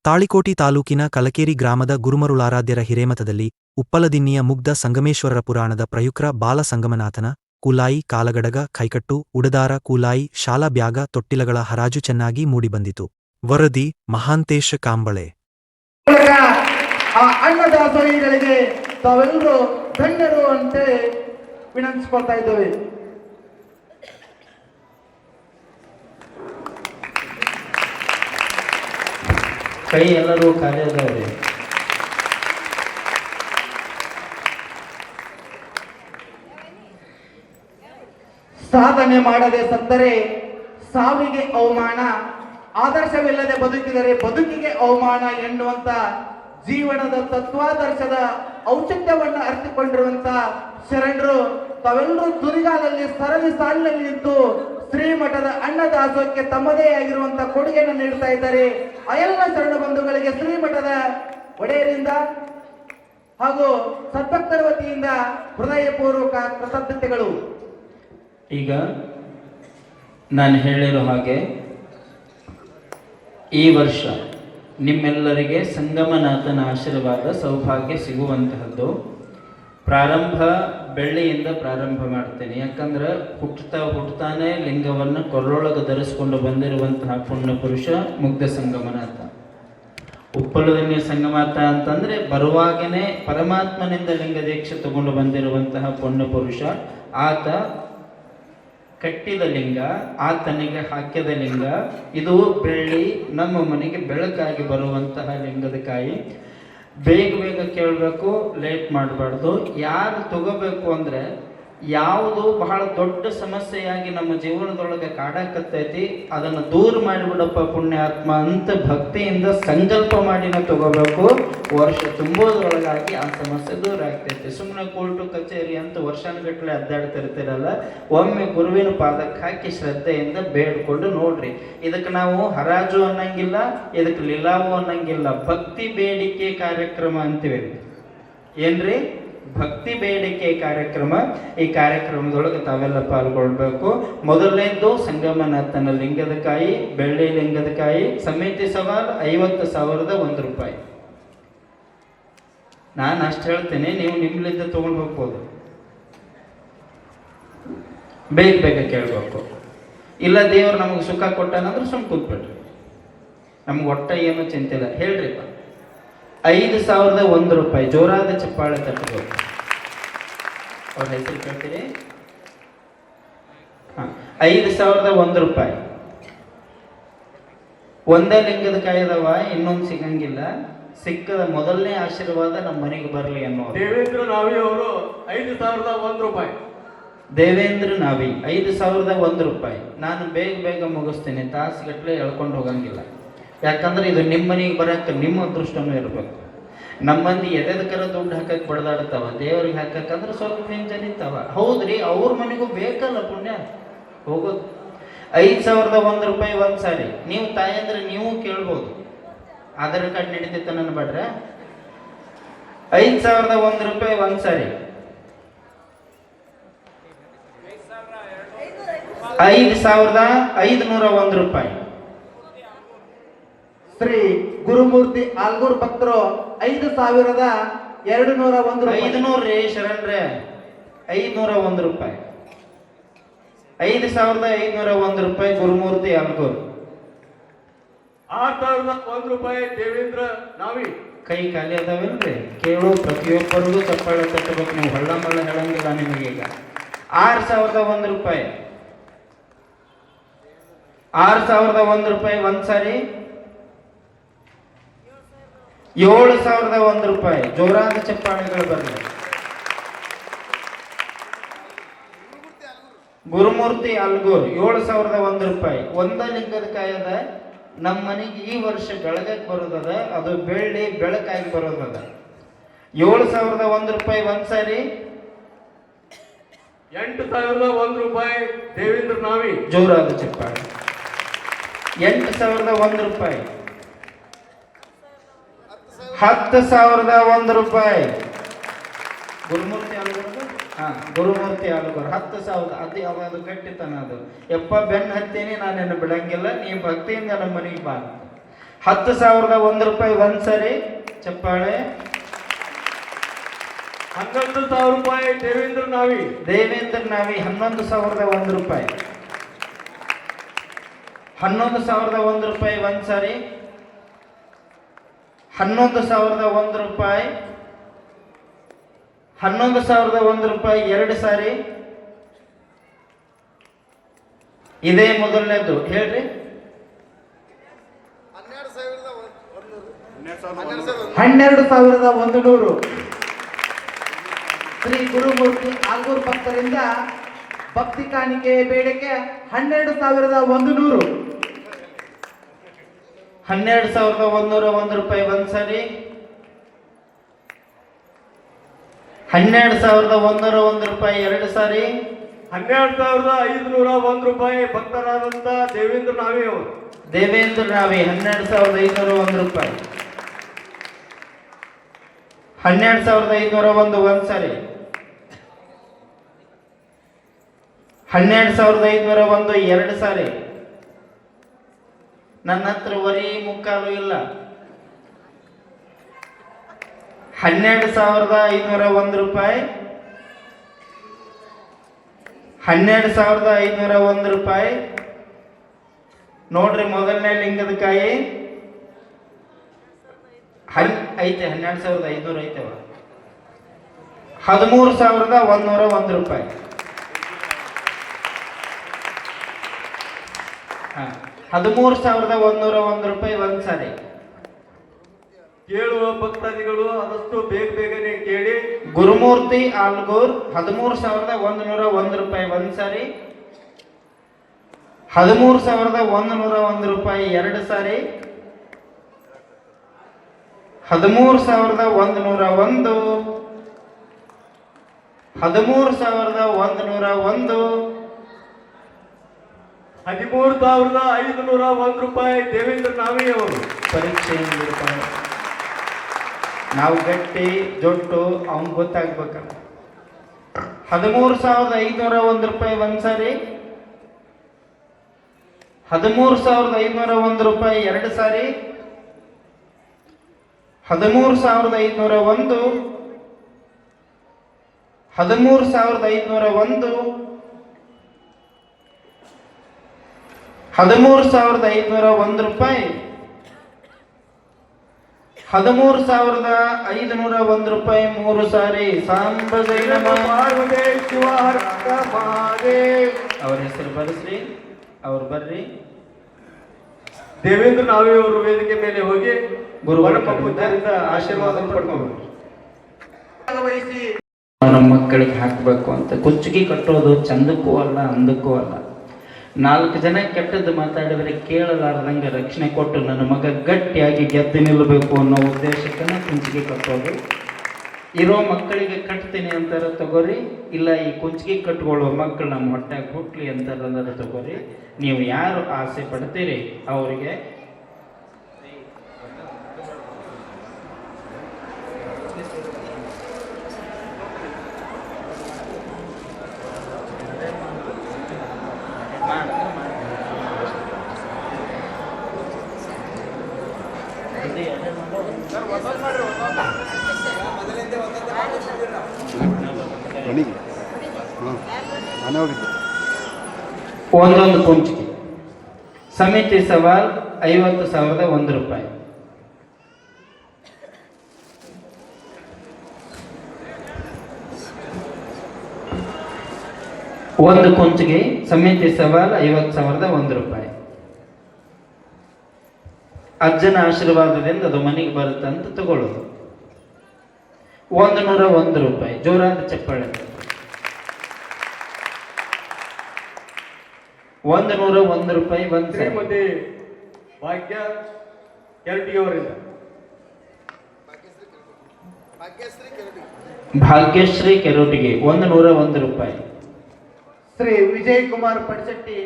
ತಾಳಿಕೋಟಿ ತಾಲೂಕಿನ ಕಲಕೇರಿ ಗ್ರಾಮದ ಗುರುಮರುಳಾರಾಧ್ಯರ ಹಿರೇಮಠದಲ್ಲಿ ಉಪ್ಪಲದಿನ್ನಿಯ ಮುಗ್ಧ ಸಂಗಮೇಶ್ವರರ ಪುರಾಣದ ಪ್ರಯುಕ್ತ ಬಾಲ ಸಂಗಮನಾಥನ ಕೂಲಾಯಿ ಕಾಲಗಡಗ ಕೈಕಟ್ಟು ಉಡದಾರ ಕೂಲಾಯಿ ಶಾಲಾ ಬ್ಯಾಗ ತೊಟ್ಟಿಲಗಳ ಹರಾಜು ಚೆನ್ನಾಗಿ ಮೂಡಿಬಂದಿತು. ವರದಿ ಮಹಾಂತೇಶ ಕಾಂಬಳೆ. ಆ ಅನ್ನದಾಸರಿಗೆ ತಾವೆಲ್ಲರೂ ಧನ್ಯರು ಅಂತ ವಿನಂತಿಸ್ಕೊಳ್ತಾ ಇದ್ದೇವೆ. ಕೈ ಎಲ್ಲರೂ ಖಾಲಿ ಅದಾವೆ. ಸಾಧನೆ ಮಾಡದೆ ಸತ್ತರೆ ಸಾವಿಗೆ ಅವಮಾನ, ಆದರ್ಶವಿಲ್ಲದೆ ಬದುಕಿದರೆ ಬದುಕಿಗೆ ಅವಮಾನ ಎನ್ನುವಂತ ಜೀವನದ ತತ್ವಾದರ್ಶದ ಔಚಿತ್ಯವನ್ನ ಅರ್ಥಕೊಂಡಿರುವಂತ ಶರಣರು ತಾವೆಲ್ಲರೂ ತುದಿಗಾಲಲ್ಲಿ ಸರದಿ ಸಾಲಿನಲ್ಲಿ ನಿಂತು ಶ್ರೀಮಠದ ಅನ್ನದಾಸೋಹಕ್ಕೆ ತಮ್ಮದೇ ಆಗಿರುವಂತಹ ಕೊಡುಗೆಯನ್ನು ನೀಡ್ತಾ ಇದ್ದಾರೆ. ಆ ಎಲ್ಲ ಶರಣ ಬಂಧುಗಳಿಗೆ ಶ್ರೀಮಠದ ಒಡೆಯರಿಂದ ಹಾಗೂ ಸದ್ಭಕ್ತರ ವತಿಯಿಂದ ಹೃದಯಪೂರ್ವಕ ಕೃತಜ್ಞತೆಗಳು. ಈಗ ನಾನು ಹೇಳಿರೋ ಹಾಗೆ ಈ ವರ್ಷ ನಿಮ್ಮೆಲ್ಲರಿಗೆ ಸಂಗಮನಾಥನ ಆಶೀರ್ವಾದ ಸೌಭಾಗ್ಯ ಸಿಗುವಂತಹದ್ದು. ಪ್ರಾರಂಭ ಬೆಳ್ಳಿಯಿಂದ ಪ್ರಾರಂಭ ಮಾಡ್ತೇನೆ. ಯಾಕಂದ್ರೆ ಹುಟ್ಟುತ್ತಾನೆ ಲಿಂಗವನ್ನು ಕೊರಳೊಳಗೆ ಧರಿಸಿಕೊಂಡು ಬಂದಿರುವಂತಹ ಪುಣ್ಯ ಪುರುಷ ಮುಗ್ಧ ಸಂಗಮನಾಥ. ಉಪ್ಪಲದಿನ್ನಿ ಸಂಗಮನಾಥ ಅಂತಂದ್ರೆ ಬರುವಾಗನೇ ಪರಮಾತ್ಮನಿಂದ ಲಿಂಗ ದೀಕ್ಷೆ ತಗೊಂಡು ಬಂದಿರುವಂತಹ ಪುಣ್ಯ ಪುರುಷ. ಆತ ಕಟ್ಟಿದ ಲಿಂಗ, ಆತನಿಗೆ ಹಾಕಿದ ಲಿಂಗ. ಇದು ಬೆಳ್ಳಿ ನಮ್ಮ ಮನೆಗೆ ಬೆಳಕಾಗಿ ಬರುವಂತಹ ಲಿಂಗದ ಕಾಯಿ. ಬೇಗ ಬೇಗ ಕೇಳಬೇಕು, ಲೇಟ್ ಮಾಡಬಾರ್ದು. ಯಾರು ತಗೋಬೇಕು ಅಂದರೆ ಯಾವುದು ಬಹಳ ದೊಡ್ಡ ಸಮಸ್ಯೆಯಾಗಿ ನಮ್ಮ ಜೀವನದೊಳಗೆ ಕಾಡಕತ್ತೈತಿ ಅದನ್ನು ದೂರ ಮಾಡಿಬಿಡಪ್ಪ ಪುಣ್ಯಾತ್ಮ ಅಂತ ಭಕ್ತಿಯಿಂದ ಸಂಕಲ್ಪ ಮಾಡಿನ ತಗೋಬೇಕು. ವರ್ಷ ತುಂಬೋದ್ರೊಳಗಾಗಿ ಆ ಸಮಸ್ಯೆ ದೂರ ಆಗ್ತೈತಿ. ಸುಮ್ಮನೆ ಕೋರ್ಟು ಕಚೇರಿ ಅಂತ ವರ್ಷಾನುಗಟ್ಟಲೆ ಅಡ್ಡಾಡ್ತಿರ್ತೀರಲ್ಲ, ಒಮ್ಮೆ ಗುರುವಿನ ಪಾದಕ್ಕೆ ಹಾಕಿ ಶ್ರದ್ಧೆಯಿಂದ ಬೇಡ್ಕೊಂಡು ನೋಡ್ರಿ. ಇದಕ್ಕೆ ನಾವು ಹರಾಜು ಅನ್ನಂಗಿಲ್ಲ, ಇದಕ್ಕೆ ಲೀಲಾವು ಅನ್ನಂಗಿಲ್ಲ. ಭಕ್ತಿ ಬೇಡಿಕೆ ಕಾರ್ಯಕ್ರಮ ಅಂತೀವಿ. ಏನ್ರಿ? ಭಕ್ತಿ ಬೇಡಿಕೆ ಕಾರ್ಯಕ್ರಮ. ಈ ಕಾರ್ಯಕ್ರಮದೊಳಗೆ ತಾವೆಲ್ಲ ಪಾಲ್ಗೊಳ್ಬೇಕು. ಮೊದಲನೇದು ಸಂಗಮನಾಥನ ಲಿಂಗದ ಕಾಯಿ, ಬೆಳ್ಳಿ ಲಿಂಗದ ಕಾಯಿ. ಸಮಿತಿ ಸವಾಲ್ 50,001 ರೂಪಾಯಿ. ನಾನು ಅಷ್ಟು ಹೇಳ್ತೇನೆ, ನೀವು ನಿಮ್ಲಿಂದ ತಗೊಂಡು ಹೋಗ್ಬೋದು. ಬೇಗ ಬೇಗ ಕೇಳಬೇಕು. ಇಲ್ಲ ದೇವ್ರು ನಮಗೆ ಸುಖ ಕೊಟ್ಟಾನಂದ್ರೆ ಸುಮ್ಮ ಕೂತ್ಬಿಟ್ರಿ, ನಮ್ಗೆ ಒಟ್ಟ ಏನೂ ಚಿಂತೆ ಇಲ್ಲ. ಹೇಳ್ರಿಪ್ಪ. 5,001 ರೂಪಾಯಿ. ಜೋರಾದ ಚಪ್ಪಾಳೆ ತಟ್ಟಬೇಕು. ಅವ್ರ ಹೆಸರು ಕೇಳ್ತೀರಿ? 5,001 ರೂಪಾಯಿ. ಒಂದೇ ಲಿಂಗದ ಕಾಯ್ದವ, ಇನ್ನೊಂದು ಸಿಗಂಗಿಲ್ಲ. ಸಿಕ್ಕದ ಮೊದಲನೇ ಆಶೀರ್ವಾದ ನಮ್ಮ ಮನೆಗೆ ಬರಲಿ ಅನ್ನೋ ದೇವೇಂದ್ರ ನಾವಿ ಅವರು 5,001 ರೂಪಾಯಿ. ದೇವೇಂದ್ರ ನಾವಿ 5,001 ರೂಪಾಯಿ. ನಾನು ಬೇಗ ಬೇಗ ಮುಗಿಸ್ತೇನೆ, ತಾಸುಗಟ್ಟಲೆ ಎಳ್ಕೊಂಡು ಹೋಗಂಗಿಲ್ಲ. ಯಾಕಂದ್ರೆ ಇದು ನಿಮ್ಮ ಮನೆಗೆ ಬರೋಕ್ಕೆ ನಿಮ್ಮ ಅದೃಷ್ಟನೂ ಇರಬೇಕು. ನಮ್ಮ ಮಂದಿ ಎದೆದಕ್ಕರ ದುಡ್ಡು ಹಾಕಕ್ಕೆ ಬಡದಾಡ್ತಾವ, ದೇವ್ರಿಗೆ ಹಾಕಕ್ಕಂದ್ರೆ ಸ್ವಲ್ಪ ಹಿಂಜರಿತಾವ. ಹೌದ್ರಿ, ಅವ್ರ ಮನೆಗೂ ಬೇಕಲ್ಲ ಪುಣ್ಯ ಹೋಗೋದು. 5,001 ರೂಪಾಯಿ ಒಂದು ಸಾರಿ. ನೀವು ತಾಯಿ ಅಂದ್ರೆ ನೀವು ಕೇಳ್ಬೋದು, ಆಧಾರ್ ಕಾರ್ಡ್ ನಡೀತೈತ ನನ್ನ ಬೇಡ್ರೆ. 5,001 ರೂಪಾಯಿ ಒಂದು ಸಾರಿ. 5,501 ರೂಪಾಯಿ. ಶ್ರೀ ಗುರುಮೂರ್ತಿ ಆಲ್ಗೂರ್ ಭಕ್ತರು 5,201 ರೂಪಾಯಿ. 500 ರೀ ಶರಣ್ರೆ. 501 ರೂಪಾಯಿ. 5,501 ರೂಪಾಯಿ ಗುರುಮೂರ್ತಿ ಆಲ್ಗೂರ್. 6,001 ರೂಪಾಯಿ ದೇವೇಂದ್ರ ನಾವಿ. ಕೈ ಖಾಲಿ ಅದಾವೇನ್ರಿ? ಕೇಳು, ಪ್ರತಿಯೊಬ್ಬರಿಗೂ ಚಪ್ಪಾಳೆ ತಟ್ಟಬೇಕು. ನೀವು ಹಳ್ಳ ಮಳ್ಳ ಹೇಳಂಗಿಲ್ಲ ನಿಮಗೆ. ಈಗ 6,001 ರೂಪಾಯಿ. 6,001 ರೂಪಾಯಿ ಒಂದು ಸಾರಿ. 7,001 ರೂಪಾಯಿ. ಜೋರಾದ ಚಪ್ಪಾಳೆಗಳು ಬರಲಿ. ಗುರುಮೂರ್ತಿ ಅಲ್ಗೂರ್ 7,001 ರೂಪಾಯಿ. ಒಂದ ಲಿಂಗದ ಕಾಯದ. ನಮ್ಮ ಮನೆಗೆ ಈ ವರ್ಷ ಬೆಳಗಕ್ಕೆ ಬರೋದದ, ಅದು ಬೆಳ್ಳಿ ಬೆಳಕಾಗಿ ಬರೋದದ. 7,001 ರೂಪಾಯಿ ಒಂದು ಸಾರಿ. 8,001 ರೂಪಾಯಿ ದೇವೇಂದ್ರ ನಾವಿ. ಜೋರಾದ ಚಪ್ಪಾಳೆ. 8,001 ರೂಪಾಯಿ. 10,001 ರೂಪಾಯಿ. ಗುರುಮೂರ್ತಿ ಆಲೂಗರ್. ಗುರುಮೂರ್ತಿ ಆಲೂಗರ್ 10,000. ಅದು ಗಟ್ಟಿತನ. ಅದು ಯಪ್ಪ ಬೆನ್ನು ಹತ್ತೀನಿ, ನಾನೇನು ಬಿಡಂಗಿಲ್ಲ, ನೀ ಭಕ್ತಿಯಿಂದ ನಮ್ಮ ಮನೆಗೆ ಬಾ. 10,001 ರೂಪಾಯಿ ಒಂದ್ ಸರಿ ಚಪ್ಪಾಳೆ. 11,000 ರೂಪಾಯಿ ದೇವೇಂದ್ರ ನಾವಿ. ದೇವೇಂದ್ರ ನಾವಿ 11,001 ರೂಪಾಯಿ. 11,001 ರೂಪಾಯಿ ಒಂದ್ ಸಾರಿ. 11,001 ರೂಪಾಯಿ. 11,001 ರೂಪಾಯಿ ಎರಡು ಸಾರಿ. ಇದೇ ಮೊದಲನೇದು ಹೇಳ್ರಿ. 12,100 ಶ್ರೀ ಗುರುಮೂರ್ತಿ ಆಲ್ಗೂರ್ ಭಕ್ತರಿಂದ ಭಕ್ತಿ ಕಾಣಿಕೆ ಬೇಡಿಕೆ 12,100. 12,101 ರೂಪಾಯಿ ಒಂದ್ ಸಾರಿ. 12,101 ರೂಪಾಯಿ ಎರಡು ಸಾರಿ. 12,501 ರೂಪಾಯಿ ಭಕ್ತರಾದಂತ ದೇವೇಂದ್ರ ನಾವಿ ಅವರು. ದೇವೇಂದ್ರ ನಾವಿ 12,501 ರೂಪಾಯಿ. 12,501 ಒಂದ್ ಸಾರಿ. 12,501 ಎರಡು ಸಾರಿ. ನನ್ನ ಹತ್ರ ವರಿ ಮುಕ್ಕಾಲು ಇಲ್ಲ. 12,501 ರೂಪಾಯಿ. 12,501 ರೂಪಾಯಿ. ನೋಡ್ರಿ ಮೊದಲನೇ ಲಿಂಗದ ಕಾಯಿ ಐತೆ. 12,500 ಐತೆವ. 13,101 ರೂಪಾಯಿ. 13,101 ರೂಪಾಯಿ ಒಂದ್ ಸಾರಿ. ಕೇಳುವ ಭಕ್ತಾದಿಗಳು ಆದಷ್ಟು ಬೇಗನೆ ಕೇಳಿ. ಗುರುಮೂರ್ತಿ ಆಲ್ಗೂರ್ 13,101 ರೂಪಾಯಿ ಒಂದ್ ಸಾರಿ. 13,101 ರೂಪಾಯಿ ಎರಡು ಸಾರಿ. 13,101. 13,101. 13,501 ರೂಪಾಯಿ ದೇವೇಂದ್ರ ನಾವಿ ಅವರು. ಪರೀಕ್ಷೆಯಿಂದ ನಾವು ಗಟ್ಟಿ ಜೊಟ್ಟು ಅವನ್ ಗೊತ್ತಾಗ್ಬೇಕಲ್ಲ. 13,501 ರೂಪಾಯಿ ಒಂದ್ ಸಾರಿ. 13,501 ರೂಪಾಯಿ ಎರಡು ಸಾರಿ. 13,501. 13,501. 13,501 ರೂಪಾಯಿ. 13,501 ರೂಪಾಯಿ ಮೂರು ಸಾರಿ. ಸಾಂಬಜೈ ನಮಃ. ಅವ್ರ ಹೆಸರು ಬರ್ಸ್ರಿ. ಅವ್ರು ಬರ್ರಿ. ದೇವೇಂದ್ರ ನಾವಿ ಅವರು ವೇದಿಕೆ ಮೇಲೆ ಹೋಗಿ ಗುರುಗಳ ಪೂಜ್ಯರಿಂದ ಆಶೀರ್ವಾದ ಪಡ್ಕೊಂಡು ಭಾಗವಹಿಸಿ ನಮ್ಮ ಮಕ್ಕಳಿಗೆ ಹಾಕಬೇಕು ಅಂತ. ಕುಚ್ಚುಗಿ ಕಟ್ಟೋದು ಚಂದಕ್ಕೂ ಅಲ್ಲ ಅಂದಕ್ಕೂ ಅಲ್ಲ. 4 ಜನ ಕೆಟ್ಟದ್ದು ಮಾತಾಡಿದ್ರೆ ಕೇಳಲಾರ್ದಂಗೆ ರಕ್ಷಣೆ ಕೊಟ್ಟು ನನ್ನ ಮಗ ಗಟ್ಟಿಯಾಗಿ ಗೆದ್ದು ನಿಲ್ಲಬೇಕು ಅನ್ನೋ ಉದ್ದೇಶಕ್ಕನ್ನ ಕುಂಚಿಗೆ ಕಟ್ಟೋದು. ಇರೋ ಮಕ್ಕಳಿಗೆ ಕಟ್ತೀನಿ ಅಂತಾರ ತಗೋರಿ. ಇಲ್ಲ ಈ ಕುಂಚಿಗೆ ಕಟ್ಕೊಳ್ಳುವ ಮಕ್ಕಳು ನಮ್ಮ ಹೊಟ್ಟೆಗೆ ಹುಟ್ಲಿ ಅಂತಾರ ತಗೋರಿ. ನೀವು ಯಾರು ಆಸೆ ಪಡ್ತೀರಿ ಅವರಿಗೆ ಒಂದೊಂದು ಕುಂಚಿಗೆ. ಸಮಿತಿ ಸವಾಲ್ 50,001 ರೂಪಾಯಿ. ಒಂದು ಕುಂಚಿಗೆ ಸಮಿತಿ ಸವಾಲ್ 50,001 ರೂಪಾಯಿ. ಅಜ್ಜನ ಆಶೀರ್ವಾದದಿಂದ ಅದು ಮನೆಗೆ ಬರುತ್ತೆ ಅಂತ ತಗೊಳ್ಳೋದು. 101 ರೂಪಾಯಿ. ಜೋರಾದ ಚಪ್ಪಾಳೆ. 101 ರೂಪಾಯಿ ಒಂದ್ ಸಾರಿ. ಶ್ರೀಮತಿ ಭಾಗ್ಯ ಕೆರಟಿಗೆ ಅವರಿಂದ. ಭಾಗ್ಯಶ್ರೀ ಕೆರೋಟಿಗೆ 101 ರೂಪಾಯಿ. ಶ್ರೀ ವಿಜಯ್ ಕುಮಾರ್ ಪಡ್ಸಟ್ಟಿ.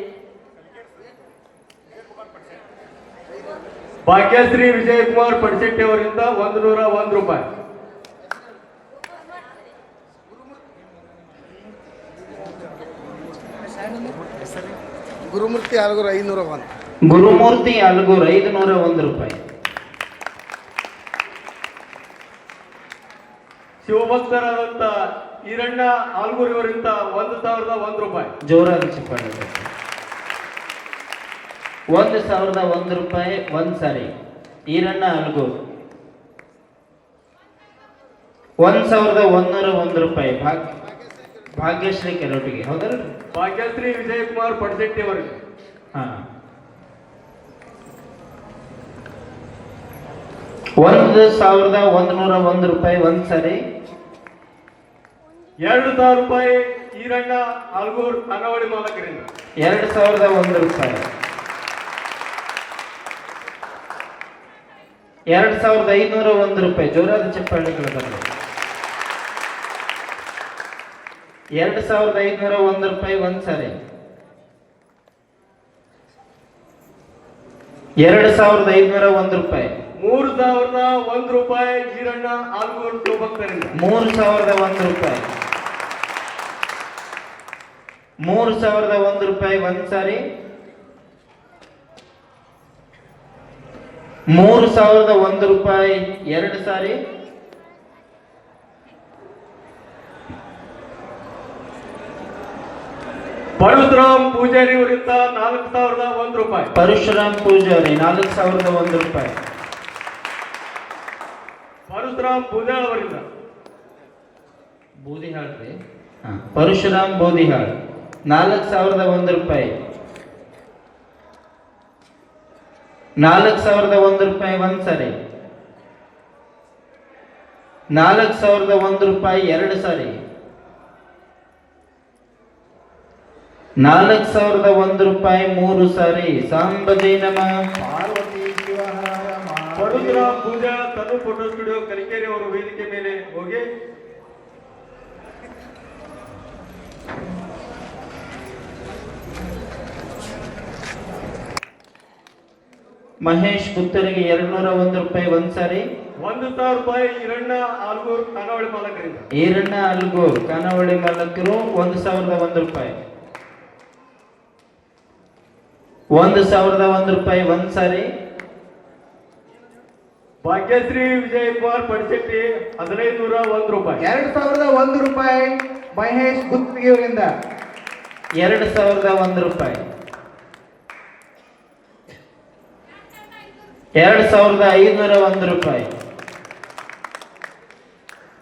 ಭಾಗ್ಯಶ್ರೀ ವಿಜಯಕುಮಾರ್ ಪಡಿಶೆಟ್ಟಿ ಅವರಿಂದ 101 ರೂಪಾಯಿ. ಗುರುಮೂರ್ತಿ ಆಲ್ಗೂರ್ 501. ಗುರುಮೂರ್ತಿ ಅಲ್ಗೂರ್ 501 ರೂಪಾಯಿ. ಶಿವಭಕ್ತರಾದಂತ ಈರಣ್ಣ ಆಲ್ಗೂರ್ ಇವರಿಂದ 1,001 ರೂಪಾಯಿ. ಜೋರಾದ ಚಪ್ಪಾಳೆ. 1,001 ರೂಪಾಯಿ ಒಂದ್ ಸಾರಿ. ಈರಣ್ಣ ಅಲ್ಗೂರ್ 1,101 ರೂಪಾಯಿ. ಭಾಗ್ಯಶ್ರೀ ಕೆರೋಟಿಗೆ ಹೌದಲ್ರಿ? ಭಾಗ್ಯಶ್ರೀ ವಿಜಯಕುಮಾರ್ ಪಡಸೆಟ್ಟಿ ಅವರಿಗೆ. ಹಾ 1,101 ರೂಪಾಯಿ ಒಂದ್ ಸಾರಿ. 2,000 ರೂಪಾಯಿ ಈರಣ್ಣ ಆಲ್ಗೂರ್ ಖಾನಾವಳಿ ಮಾಲಕರಿಂದ. 2,001 ರೂಪಾಯಿ. 2,501 ರೂಪಾಯಿ. ಜೋರಾದ ಚಪ್ಪಾಳೆಗಳು ಬರಲಿ. 2,501 ರೂಪಾಯಿ ಒಂದ್ ಸಾರಿ. 2,501 ರೂಪಾಯಿ. 3,001 ರೂಪಾಯಿ ಈರಣ್ಣ ಆಲ್ಗೂರ್ ಶಿವಭಕ್ತರಿಂದ. 3,001 ರೂಪಾಯಿ. 3,001 ರೂಪಾಯಿ ಒಂದ್ ಸಾರಿ. 3,001 ರೂಪಾಯಿ ಎರಡು ಸಾರಿ. ಪರಶುರಾಮ್ ಪೂಜಾರಿ ಅವರಿಂದ 4,001 ರೂಪಾಯಿ. ಪರಶುರಾಮ್ ಪೂಜಾರಿ 4,001 ರೂಪಾಯಿ. ಪರಶುರಾಮ್ ಬೂದ್ಯಾಳ್ ಅವರಿಂದ. ಬೂದಿಹಾಳ್ ರೀ. ಪರಶುರಾಮ್ ಬೂದಿಹಾಳ್ 4,001 ರೂಪಾಯಿ. 4,001 ರೂಪಾಯಿ ಒಂದ್ ಸಾರಿ. 4,001 ರೂಪಾಯಿ ಎರಡು ಸಾರಿ. 4,001 ರೂಪಾಯಿ ಮೂರು ಸಾರಿ. ಸಾಂಬಜಿ ನಮ ಪಾರ್ವತಿ ಶಿವಹರ ಪರಶುರಾಮ್ ಬೂದ್ಯಾಳ್ ತನು ಫೋಟೋ ಸ್ಟುಡಿಯೋ ಕಲಿಕೇರಿ ಅವರು ವೇದಿಕೆ ಮೇಲೆ ಹೋಗಿ ಮಹೇಶ್ ಗುತ್ತರಿಗೆ 201 ರೂಪಾಯಿ ಒಂದ್ ಸಾರಿ. 1,000 ರೂಪಾಯಿ ಈರಣ್ಣ ಆಲ್ಗೂರ್ ಖಾನಾವಳಿ ಮಾಲಕರಿಂದ. ಈರಣ್ಣ ಅಲ್ಗೂರ್ ಖಾನಾವಳಿ ಮಾಲಕರು 1,001 ರೂಪಾಯಿ. 1,001 ರೂಪಾಯಿ ಒಂದ್ ಸಾರಿ. ಭಾಗ್ಯಶ್ರೀ ವಿಜಯಕುಮಾರ್ ಪಡಸೆಟ್ಟಿ 1,501 ರೂಪಾಯಿ. 2,001 ರೂಪಾಯಿ ಮಹೇಶ್ ಗುತ್ತಿಗೆಯವರಿಂದ. 2,001 ರೂಪಾಯಿ. 2,501 ರೂಪಾಯಿ.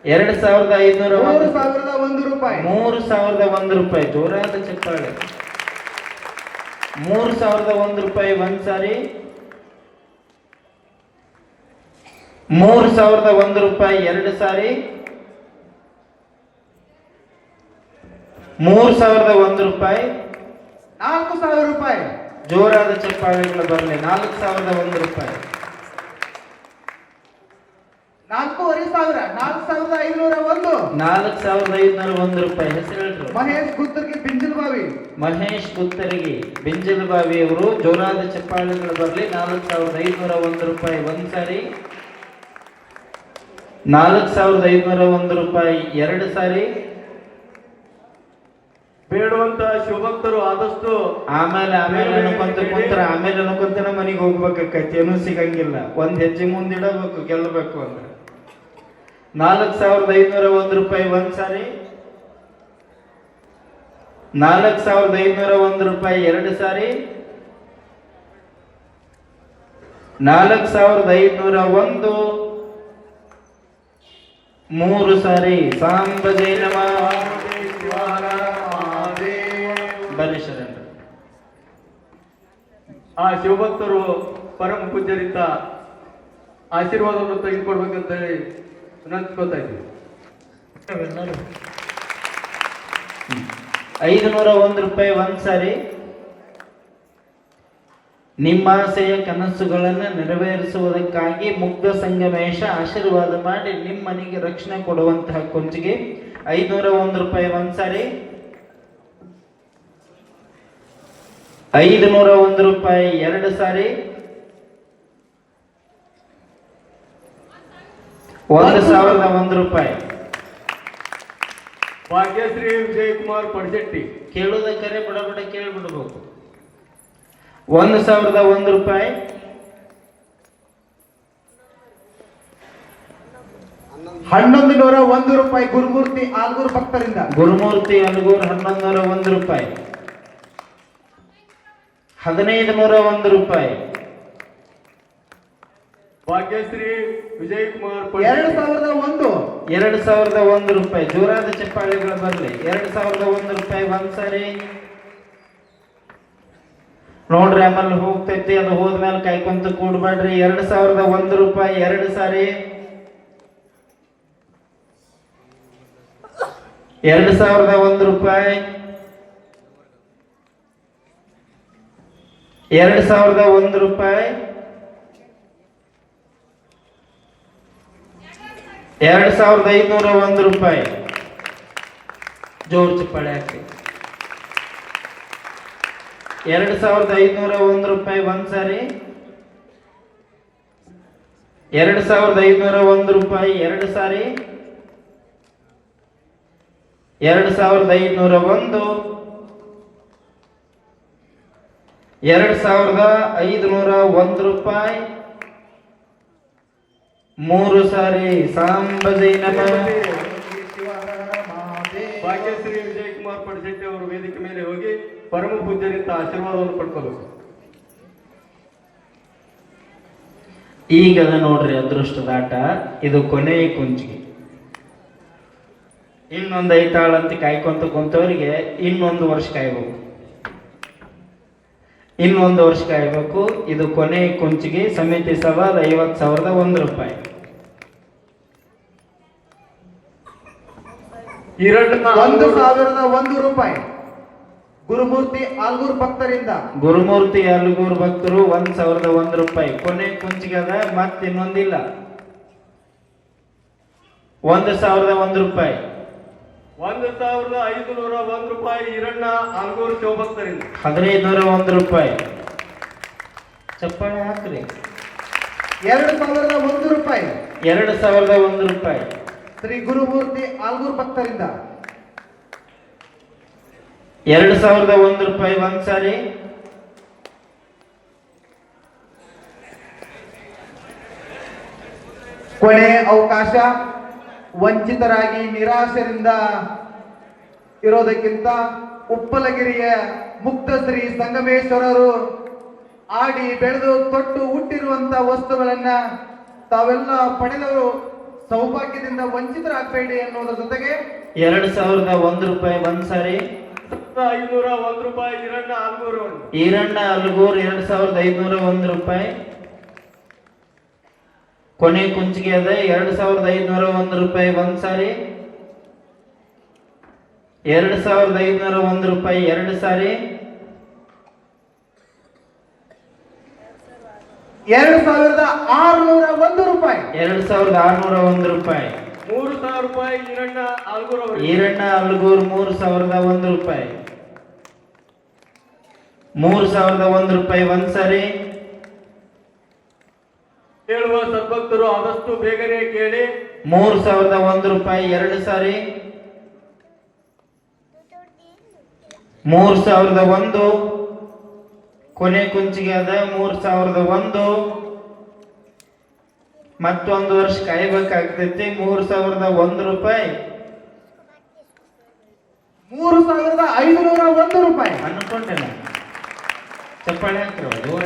2,501 3,001 ರೂಪಾಯಿ. 3,001 ರೂಪಾಯಿ. ಜೋರಾದ ಚಪ್ಪಾಳೆ. 3,001 ರೂಪಾಯಿ ಒಂದ್ ಸಾರಿ. 3,001 ರೂಪಾಯಿ ಎರಡು ಸಾರಿ. 3,001 ರೂಪಾಯಿ. 4,000 ರೂಪಾಯಿ. ಜೋರಾದ ಚಪ್ಪಾಳೆಗಳು ಬರಲಿ. 4,001 ರೂಪಾಯಿ. 4,500. 4,501. 4,501 ರೂಪಾಯಿ. ಹೆಸರು ಹೇಳ್ರು. ಮಹೇಶ್ ಗುತ್ತರ್ಗಿ ಬಿಂಜಲ್ಬಾವಿ. ಮಹೇಶ್ ಗುತ್ತರಿಗೆ ಬೆಂಜಲಬಾವಿ ಅವರು. ಜೋರಾದ ಚಪ್ಪಾಳೆಗಳು ಬರಲಿ. 4,501 ರೂಪಾಯಿ ಒಂದ್ ಸಾರಿ. 4,501 ರೂಪಾಯಿ ಎರಡು ಸಾರಿ. ಬೇಡುವಂತ ಶಿವಭಕ್ತರು ಆದಷ್ಟು ಆಮೇಲೆ ಅನ್ಕೊಂತ ಕುಂತ್ರ ಆಮೇಲೆ ಅನ್ಕೊಂತನ ಮನೆಗೆ ಹೋಗ್ಬೇಕಾಕೈತಿ. ಏನೂ ಸಿಗಂಗಿಲ್ಲ. ಒಂದ್ ಹೆಜ್ಜೆ ಮುಂದಿಡಬೇಕು ಗೆಲ್ಲಬೇಕು ಅಂದ್ರೆ. 4,501 ರೂಪಾಯಿ ಒಂದ್ ಸಾರಿ. 4,501 ರೂಪಾಯಿ ಎರಡು ಸಾರಿ. 4,501 ಮೂರು ಸಾರಿ. ಸಾಂಬಜೈ ನಮ ಬಲಿ ಶರಣ. ಆ ಶಿವಭಕ್ತರು ಪರಮ ಪೂಜ್ಯರಿಂದ ಆಶೀರ್ವಾದವನ್ನು ತೆಗೆದುಕೊಡ್ಬೇಕಂತ ಹೇಳಿ ವಿನಂತಿಸ್ಕೊತಾ ಇದ್ದೀವಿ. 501 ರೂಪಾಯಿ ಒಂದ್ ಸಾರಿ. ನಿಮ್ಮ ಆಸೆಯ ಕನಸುಗಳನ್ನು ನೆರವೇರಿಸುವುದಕ್ಕಾಗಿ ಮುಗ್ಧ ಸಂಗಮೇಶ ಆಶೀರ್ವಾದ ಮಾಡಿ ನಿಮ್ಮ ಮನೆಗೆ ರಕ್ಷಣೆ ಕೊಡುವಂತಹ ಕೊಂಚಿಗೆ 501 ರೂಪಾಯಿ ಒಂದ್ ಸಾರಿ. 501 ರೂಪಾಯಿ ಎರಡು ಸಾರಿ. 1,001 ರೂಪಾಯಿ. ಭಾಗ್ಯಶ್ರೀ ವಿಜಯಕುಮಾರ್ ಪಡಸೆಟ್ಟಿ. ಕೇಳುವುದಕ್ಕರೆ ಬಡ ಬಡ ಕೇಳಿಬಿಡ್ಬೇಕು. 1,001 ರೂಪಾಯಿ. 1101 ರೂಪಾಯಿ ಗುರುಮೂರ್ತಿ ಆಲ್ಗೂರ್ ಭಕ್ತರಿಂದ. ಗುರುಮೂರ್ತಿ ಅಲಗೂರ್ 1101 ರೂಪಾಯಿ. 1501 ರೂಪಾಯಿ. ಭಾಗ್ಯಶ್ರೀ ವಿಜಯ್ ಕುಮಾರ್ 2001. 2001 ರೂಪಾಯಿ. ಜೋರಾದ ಚಪ್ಪಾಳೆಗಳು ಬರಲಿ. 2001 ರೂಪಾಯಿ ಒಂದ್ ಸಾರಿ. ನೋಡ್ರಿ ಆಮೇಲೆ ಹೋಗ್ತೈತಿ, ಅದು ಹೋದ್ಮೇಲೆ ಕಾಯ್ಕೊಂತ ಕೂಡ್ಬೇಡ್ರಿ. 2001 ರೂಪಾಯಿ 2 ಸಾರಿ. 2001 ರೂಪಾಯಿ. 2001 ರೂಪಾಯಿ. 2,501 ರೂಪಾಯಿ. ಜೋರ್ ಚಪ್ಪಾಳೆ ಹಾಕಿ. 2,501 ರೂಪಾಯಿ ಒಂದ್ ಸಾರಿ. 2,501 ರೂಪಾಯಿ 2 ಸಾರಿ. 2,501. 2,501 ರೂಪಾಯಿ 3 ಸಾರಿ. ಸಾಂಬಜೈ ನಮಃ. ಭಾಗ್ಯಶ್ರೀ ವಿಜಯ್ ಕುಮಾರ್ ಪಡಶೆಟ್ಟಿ ಅವರು ವೇದಿಕೆ ಮೇಲೆ ಹೋಗಿ ಪರಮ ಪೂಜ್ಯರಿಂದ ಆಶೀರ್ವಾದವನ್ನು ಪಡ್ಕೋಬೇಕು. ಈಗದ ನೋಡ್ರಿ ಅದೃಷ್ಟದಾಟ. ಇದು ಕೊನೆಯ ಕುಂಚಿಗೆ. ಇನ್ನೊಂದು 5 ತಾಳಂತ ಕಾಯ್ಕೊಂತ ಕುಂತವರಿಗೆ ಇನ್ನೊಂದು ವರ್ಷ ಕಾಯ್ಬೇಕು. ಇನ್ನೊಂದು ವರ್ಷ ಕಾಯ್ಬೇಕು. ಇದು ಕೊನೆಯ ಕುಂಚಿಗೆ. ಸಮಿತಿ ಸವಾಲ್ 50,001 ರೂಪಾಯಿ. 1,001 ರೂಪಾಯಿ ಗುರುಮೂರ್ತಿ ಆಲ್ಗೂರ್ ಭಕ್ತರಿಂದ. ಗುರುಮೂರ್ತಿ ಅಲಗೂರ್ ಭಕ್ತರು 1,001 ರೂಪಾಯಿ. ಕೊನೆ ಕುಂಚಿಗೆ ಅದ, ಮತ್ತೆ ಇನ್ನೊಂದಿಲ್ಲ. 1,001 ರೂಪಾಯಿ. 1,501 ರೂಪಾಯಿ ಈರಣ್ಣ ಆಲ್ಗೂರು ಶಿವಭಕ್ತರಿಂದ. 1,501 ರೂಪಾಯಿ. ಚಪ್ಪಾಳೆ ಹಾಕ್ರಿ. 2,001 ರೂಪಾಯಿ 2,001 ರೂಪಾಯಿ. ಶ್ರೀ ಗುರುಮೂರ್ತಿ ಆಲ್ಗೂರ್ ಭಕ್ತರಿಂದ. 2,001 ರೂಪಾಯಿ ಒಂದ್ ಸಾರಿ. 'ಕೊನೆ ಅವಕಾಶ. ವಂಚಿತರಾಗಿ ನಿರಾಶರಿಂದ ಇರೋದಕ್ಕಿಂತ ಉಪ್ಪಲಗಿರಿಯ ಮುಕ್ತ ಶ್ರೀ ಸಂಗಮೇಶ್ವರರು ಆಡಿ ಬೆಳೆದು ತೊಟ್ಟು ಹುಟ್ಟಿರುವಂತ ವಸ್ತುಗಳನ್ನ ತಾವೆಲ್ಲ ಪಡೆದವರು ಸೌಭಾಗ್ಯದಿಂದ ವಂಚಿತರಾಗಬೇಡಿ ಅನ್ನೋದ್ರ ಜೊತೆಗೆ 2,001 ರೂಪಾಯಿ ಒಂದ್ ಸಾರಿ. 501 ರೂಪಾಯಿ ಈರಣ್ಣ ಆಲ್ಗೂರು ಅವರು. ಈರಣ್ಣ ಅಲ್ಗೂರ್ 2,501 ರೂಪಾಯಿ. ಕೊನೆ ಕುಂಚಿಗೆ ಅದ 2,501 ರೂಪಾಯಿ ಒಂದ್ ಸಾರಿ. 2,501 ರೂಪಾಯಿ 2 ಸಾರಿ. 2,601 ರೂಪಾಯಿ 2,601 ರೂಪಾಯಿ. 3,000 ರೂಪಾಯಿ ಈರಣ್ಣ ಆಲ್ಗೂರು ಅವರು. ಈರಣ್ಣ ಅಲ್ಗೂರ್ 3,001 ರೂಪಾಯಿ. 3,001 ರೂಪಾಯಿ ಒಂದ್ ಸಾರಿ. ಕೇಳುವ ಸದ್ಭಕ್ತರು ಆದಷ್ಟು ಬೇಗನೆ ಕೇಳಿ. 3,001 ರೂಪಾಯಿ 2 ಸಾರಿ. 3,001. ಕೊನೆ ಕುಂಚಿಗೆ ಅದ 3,001. ಮತ್ತೊಂದು ವರ್ಷ ಕಾಯ್ಬೇಕಾಗ್ತೈತಿ. 3,001 ರೂಪಾಯಿ. 3,501 ರೂಪಾಯಿ ಅನ್ಕೊಂಡೆ ನಾನು. ಚಪ್ಪಾಳೆ ಹಾಕ್ರವ ಜೋರ.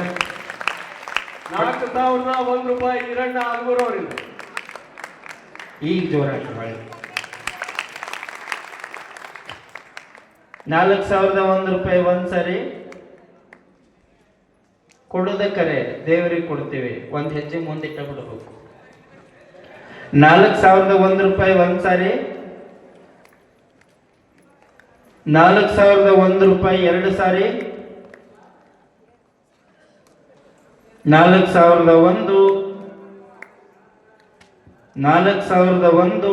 4,001 ರೂಪಾಯಿ ಈರಣ್ಣ ಆಲ್ಗೂರು ಅವರಿಂದ. ಈಗ ಜೋರ ಹಾಕ್ರವ. 4,001 ರೂಪಾಯಿ ಒಂದ್ ಸರಿ. ಕೊಡುದ ಕರೆ, ದೇವರಿಗೆ ಕೊಡ್ತೀವಿ. ಒಂದ್ ಹೆಜ್ಜೆ ಮುಂದಿಟ್ಟ ಬಿಡಬೇಕು. 4,001 ರೂಪಾಯಿ ಒಂದ್ ಸಾರಿ. 4,001 ರೂಪಾಯಿ 2 ಸಾರಿ. 4,001. 4,001.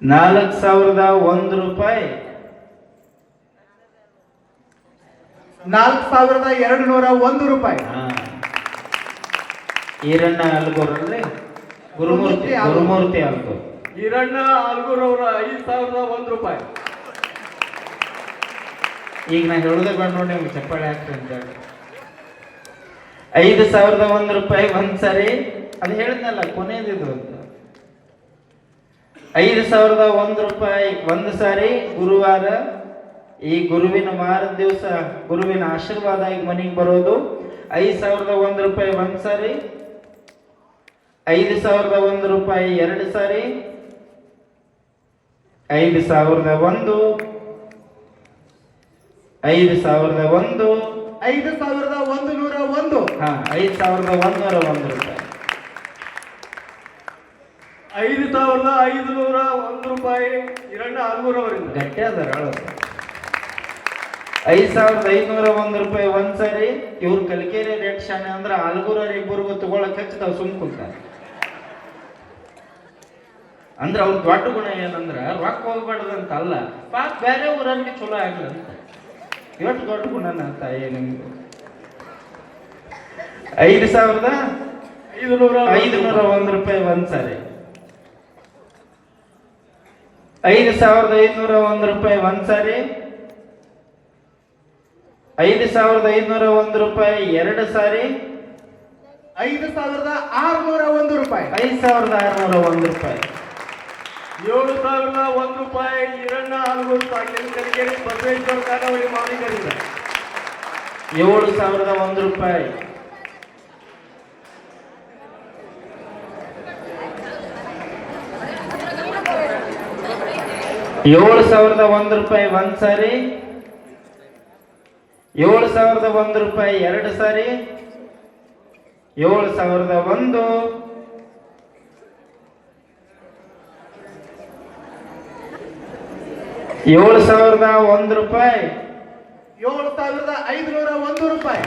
4,001 ರೂಪಾಯಿ. 4,201 ರೂಪಾಯಿ ಈರಣ್ಣ ಅಲ್ಗೋರ್ ಅಂದ್ರೆ ಗುರುಮೂರ್ತಿ ಅಲ್ಗೋರ್. ಈರಣ್ಣ ಆಲ್ಗೂರು ಅವರ 5,001 ರೂಪಾಯಿ. ಈಗ ನಾ ಹೇಳೋದೇ ಬೇಡ ನೋಡಿ, ನಿಮ್ಗೆ ಚಪ್ಪಾಳೆ ಹಾಕ್ರಿ ಅಂತ ಹೇಳಿ. 5,001 ರೂಪಾಯಿ ಒಂದ್ ಸಾರಿ, ಅದು ಹೇಳಿದ್ನಲ್ಲ ಕೊನೆಯದಿದು ಅಂತ. 5,001 ರೂಪಾಯಿ ಒಂದು ಸಾರಿ ಗುರುವಾರ. ಈ ಗುರುವಿನ ವಾರದ ದಿವಸ ಗುರುವಿನ ಆಶೀರ್ವಾದ ಈಗ ಮನೆಗೆ ಬರೋದು. 5,001 ರೂಪಾಯಿ ಒಂದ್ ಸಾರಿ, 5,001 ರೂಪಾಯಿ ಎರಡು ಸಾರಿ, 5,001, 5,001, 5,101. 5,101 ರೂಪಾಯಿ. 5,501 ರೂಪಾಯಿ ಹಿರಣ್ಣ ಆಲ್ಗೂರವರಿಂದ. ಗಟ್ಟಿ ಅದಾರ 5,501 ರೂಪಾಯಿ ಒಂದ್ ಸಾರಿ. ಇವ್ರು ಕಲಿಕೇರಿ ರೇಟ್ ಶಾಣೆ ಅಂದ್ರೆ ಆಲ್ಗೂರವ್ರ ಇಬ್ಬರಿಗೂ ತಗೊಳಕ್ ಹಚ್ಚಿತಾವ್ ಸುಮ್ ಕುಂತಾರ. ಅಂದ್ರೆ ಅವ್ರ ದೊಡ್ಡ ಗುಣ ಏನಂದ್ರ ರೊಕ್ಕ ಹೋಗ್ಬಾರ್ದಂತ ಅಲ್ಲ, ಪಾಪ ಬೇರೆ ಊರಲ್ಲಿ ಚಲೋ ಆಗ್ಲಂತ. ಎಷ್ಟು ದೊಡ್ಡ ಗುಣನ ತಾಯಿ ನಿಮ್ದು. 5,501 ರೂಪಾಯಿ ಒಂದ್ ಸಾರಿ, 5,501 ರೂಪಾಯಿ ಒಂದ್ ಸಾರಿ, 5,501 ರೂಪಾಯಿ ಎರಡು ಸಾರಿ, 5,601 ರೂಪಾಯಿ. 5,601 ರೂಪಾಯಿ. 7,001 ರೂಪಾಯಿ ಹಿರಣ್ಣ ಆಲ್ಗೂರು ತಾಲೂಕಿನ ಕಲಿಕೇರಿ ಬಸವೇಶ್ವರ ಖಾನಾವಳಿ ಮಾಲೀಕರಿಂದ. 7,001 ರೂಪಾಯಿ. 7,001 ರೂಪಾಯಿ ಒಂದ್ ಸಾರಿ, 7,001 ರೂಪಾಯಿ ಎರಡು ಸಾರಿ, 7,001, 7,001 ರೂಪಾಯಿ, 7,501 ರೂಪಾಯಿ.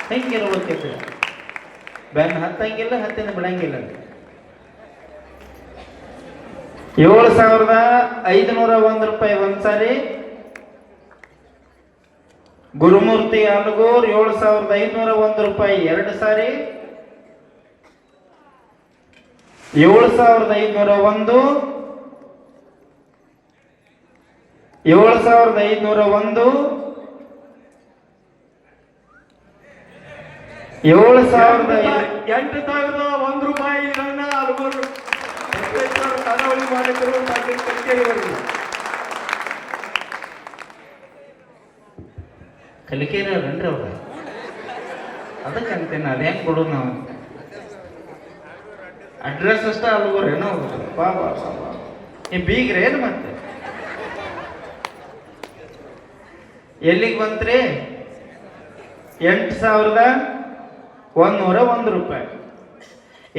ಹೆಂಗಿರ್ಬೇಕಿತ್ತು? ಬೆನ್ ಹತ್ತಂಗಿಲ್ಲ, ಹತ್ತಿನ ಬಿಡಂಗಿಲ್ಲ. 7,501 ರೂಪಾಯಿ ಒಂದ್ ಸಾರಿ, ಗುರುಮೂರ್ತಿ ಅಲಗೂರ್ 7,501 ರೂಪಾಯಿ ಎರಡು ಸಾರಿ, 7,501, 7,501, 8,001 ರೂಪಾಯಿ ಹಿರಣ್ಣ ಆಲ್ಗೂರು ಬಸವೇಶ್ವರ ಖಾನಾವಳಿ ಮಾಲೀಕರು ತಾಲೂಕಿನ ಕಲಿಕೇರಿವರೆಗೆ. ಕಲಿಕೇರಿ ಅವ್ರನ್ರಿ ಅವ್ರ, ಅದಕ್ಕೆ ಅಂತೇನೆ ಅದ ಹೆಂಗ್ ಕೊಡೋದು ನಾವು. ಅಡ್ರೆಸ್ ಅಷ್ಟ ಅಲ್ಗೋರ್ ಏನೋ ಬಾ ಬಾ ಬಾ ಬಾ ಈ ಬೀಗ್ರೆ ಏನು ಮತ್ತೆ ಎಲ್ಲಿಗೆ ಬಂತ್ರಿ? 8,101 ರೂಪಾಯಿ.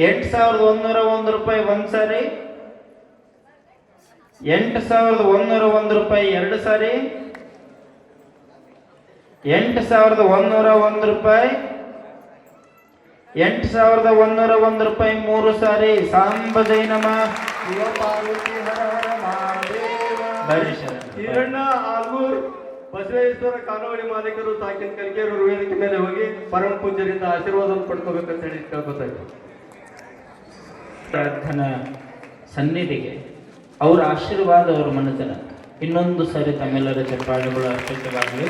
8,101 ರೂಪಾಯಿ ಒಂದ್ ಸಾರಿ, 8,101 ರೂಪಾಯಿ ಎರಡು ಸಾರಿ, 8,101 ರೂಪಾಯಿ, 8,101 ರೂಪಾಯಿ ಮೂರು ಸಾರಿ. ಸಾಂಬಜೈ ನಮಃ. ಹಿರಣ್ಣ ಆಲ್ಗೂರ್ ಬಸವೇಶ್ವರ ಖಾನಾವಳಿ ಮಾಲೀಕರು ತಾಲೂಕಿನ ಕಲಿಕೇರಿ ವೇದಿಕೆ ಮೇಲೆ ಹೋಗಿ ಪರಮ ಪೂಜ್ಯರಿಂದ ಆಶೀರ್ವಾದವನ್ನು ಪಡ್ಕೋಬೇಕಂತ ಹೇಳಿ ಕೇಳ್ಕೊತಾ ಪ್ರಾರ್ಥನಾ ಸನ್ನಿಧಿಗೆ ಅವರ ಆಶೀರ್ವಾದ, ಅವರ ಮನೆತನ ಇನ್ನೊಂದು ಸಾರಿ ತಮ್ಮೆಲ್ಲರ ಚಪ್ಪಾಳೆಗಳು ಅರ್ಪಿತವಾಗಲಿ.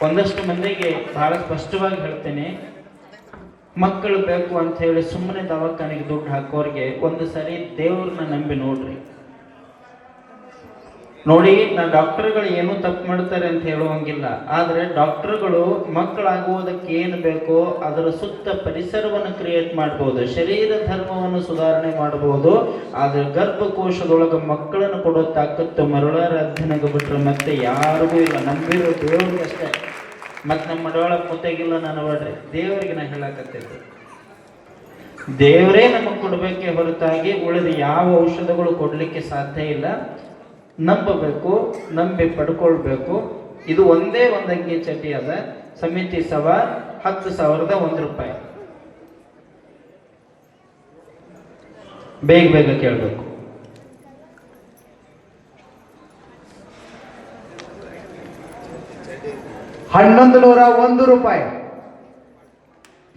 ಒಂದಷ್ಟು ಮಂದಿಗೆ ಬಹಳ ಸ್ಪಷ್ಟವಾಗಿ ಹೇಳ್ತೇನೆ, ಮಕ್ಕಳು ಬೇಕು ಅಂತ ಹೇಳಿ ಸುಮ್ಮನೆ ದವಾಖಾನೆಗೆ ದುಡ್ಡು ಹಾಕೋರಿಗೆ ಒಂದು ಸಾರಿ ದೇವ್ರನ್ನ ನಂಬಿ ನೋಡ್ರಿ. ನೋಡಿ, ನಾ ಡಾಕ್ಟರ್ಗಳು ಏನು ತಪ್ಪು ಮಾಡ್ತಾರೆ ಅಂತ ಹೇಳುವಂಗಿಲ್ಲ, ಆದರೆ ಡಾಕ್ಟರ್ಗಳು ಮಕ್ಕಳಾಗುವುದಕ್ಕೆ ಏನು ಬೇಕೋ ಅದರ ಸುತ್ತ ಪರಿಸರವನ್ನು ಕ್ರಿಯೇಟ್ ಮಾಡ್ಬೋದು, ಶರೀರ ಧರ್ಮವನ್ನು ಸುಧಾರಣೆ ಮಾಡಬಹುದು. ಆದರೆ ಗರ್ಭಕೋಶದೊಳಗೆ ಮಕ್ಕಳನ್ನು ಕೊಡೋ ತಾಕತ್ತು ಮರುಳಾರಾಧ್ಯನೆಗೆ ಬಿಟ್ರೆ ಮತ್ತೆ ಯಾರಿಗೂ ಇಲ್ಲ. ನಂಬಿರೋ ದೇವ್ರಿಗೆ ಅಷ್ಟೇ. ಮತ್ತೆ ನಮ್ಮ ಮಡವಾಳ ಮುತ್ತಾಗಿಲ್ಲ ನಾನು ಬೇಡ್ರಿ, ದೇವರಿಗೆ ನಾ ಹೇಳಕತ್ತಿದ್ದೆ. ದೇವರೇ ನಮಗೆ ಕೊಡಬೇಕೇ ಹೊರತಾಗಿ ಉಳಿದ ಯಾವ ಔಷಧಗಳು ಕೊಡಲಿಕ್ಕೆ ಸಾಧ್ಯ ಇಲ್ಲ. ನಂಬಬೇಕು, ನಂಬಿ ಪಡ್ಕೊಳ್ಬೇಕು. ಇದು ಒಂದೇ ಒಂದು ಅಂಗಿ ಚಟಿ ಅದ. ಸಮಿತಿ ಸವಾರ್ 10,001 ರೂಪಾಯಿ. ಬೇಗ ಬೇಗ ಕೇಳಬೇಕು. $1,101 ರೂಪಾಯಿ.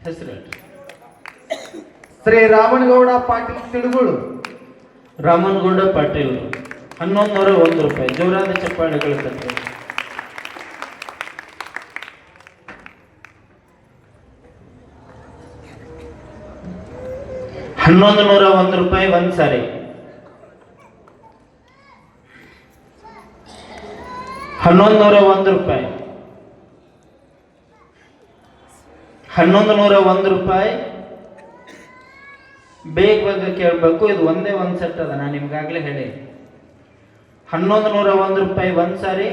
ಹೆಸರು ಹೇಳ್ರಿ. ಶ್ರೀ ರಾಮನಗೌಡ ಪಾಟೀಲ್ ತಿಳುಗುಳು. ರಾಮನಗೌಡ ಪಾಟೀಲ್ 1101 ರೂಪಾಯಿ. ಜೋರಾದ ಚಪ್ಪಾಳೆಗಳು ತಟ್ಟೆ. 1101 ರೂಪಾಯಿ ಒಂದ್ ಸಾರಿ. 1101 ರೂಪಾಯಿ. 1101 ರೂಪಾಯಿ. ಬೇಗ ಕೇಳಬೇಕು, ಇದು ಒಂದೇ ಒಂದ್ ಸೆಟ್ ಅದ, ನಾನು ನಿಮ್ಗಾಗ್ಲೇ ಹೇಳಿ. 1101 ರೂಪಾಯಿ ಒಂದ್ ಸಾರಿ.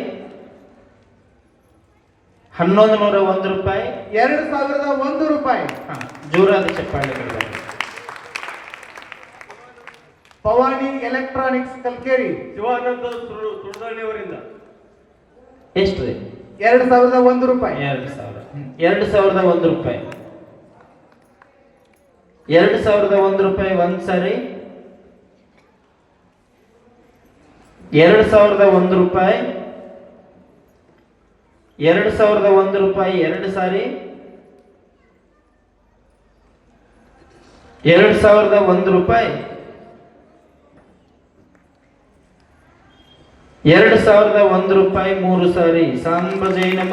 1101 ರೂಪಾಯಿ. 2001 ರೂಪಾಯಿ. ಜೋರಾದ ಚಪ್ಪಾಳೆಗಳು. ಭವಾನಿ ಎಲೆಕ್ಟ್ರಾನಿಕ್ಸ್ ಕಲ್ಕೇರಿ. ಶಿವಾನಂದ ಸುಡದಳ್ಳಿಯವರಿಂದ ಎಷ್ಟು ರೀ? 2001 ರೂಪಾಯಿ. 2001 ರೂಪಾಯಿ. 2001 ರೂಪಾಯಿ ಒಂದ್ ಸಾರಿ. 2001 ರೂಪಾಯಿ. 2001 ರೂಪಾಯಿ ಎರಡು ಸಾರಿ. 2001 ರೂಪಾಯಿ. 2001 ರೂಪಾಯಿ ಮೂರು ಸಾರಿ. ಸಾಂಬ ಜೈನಮ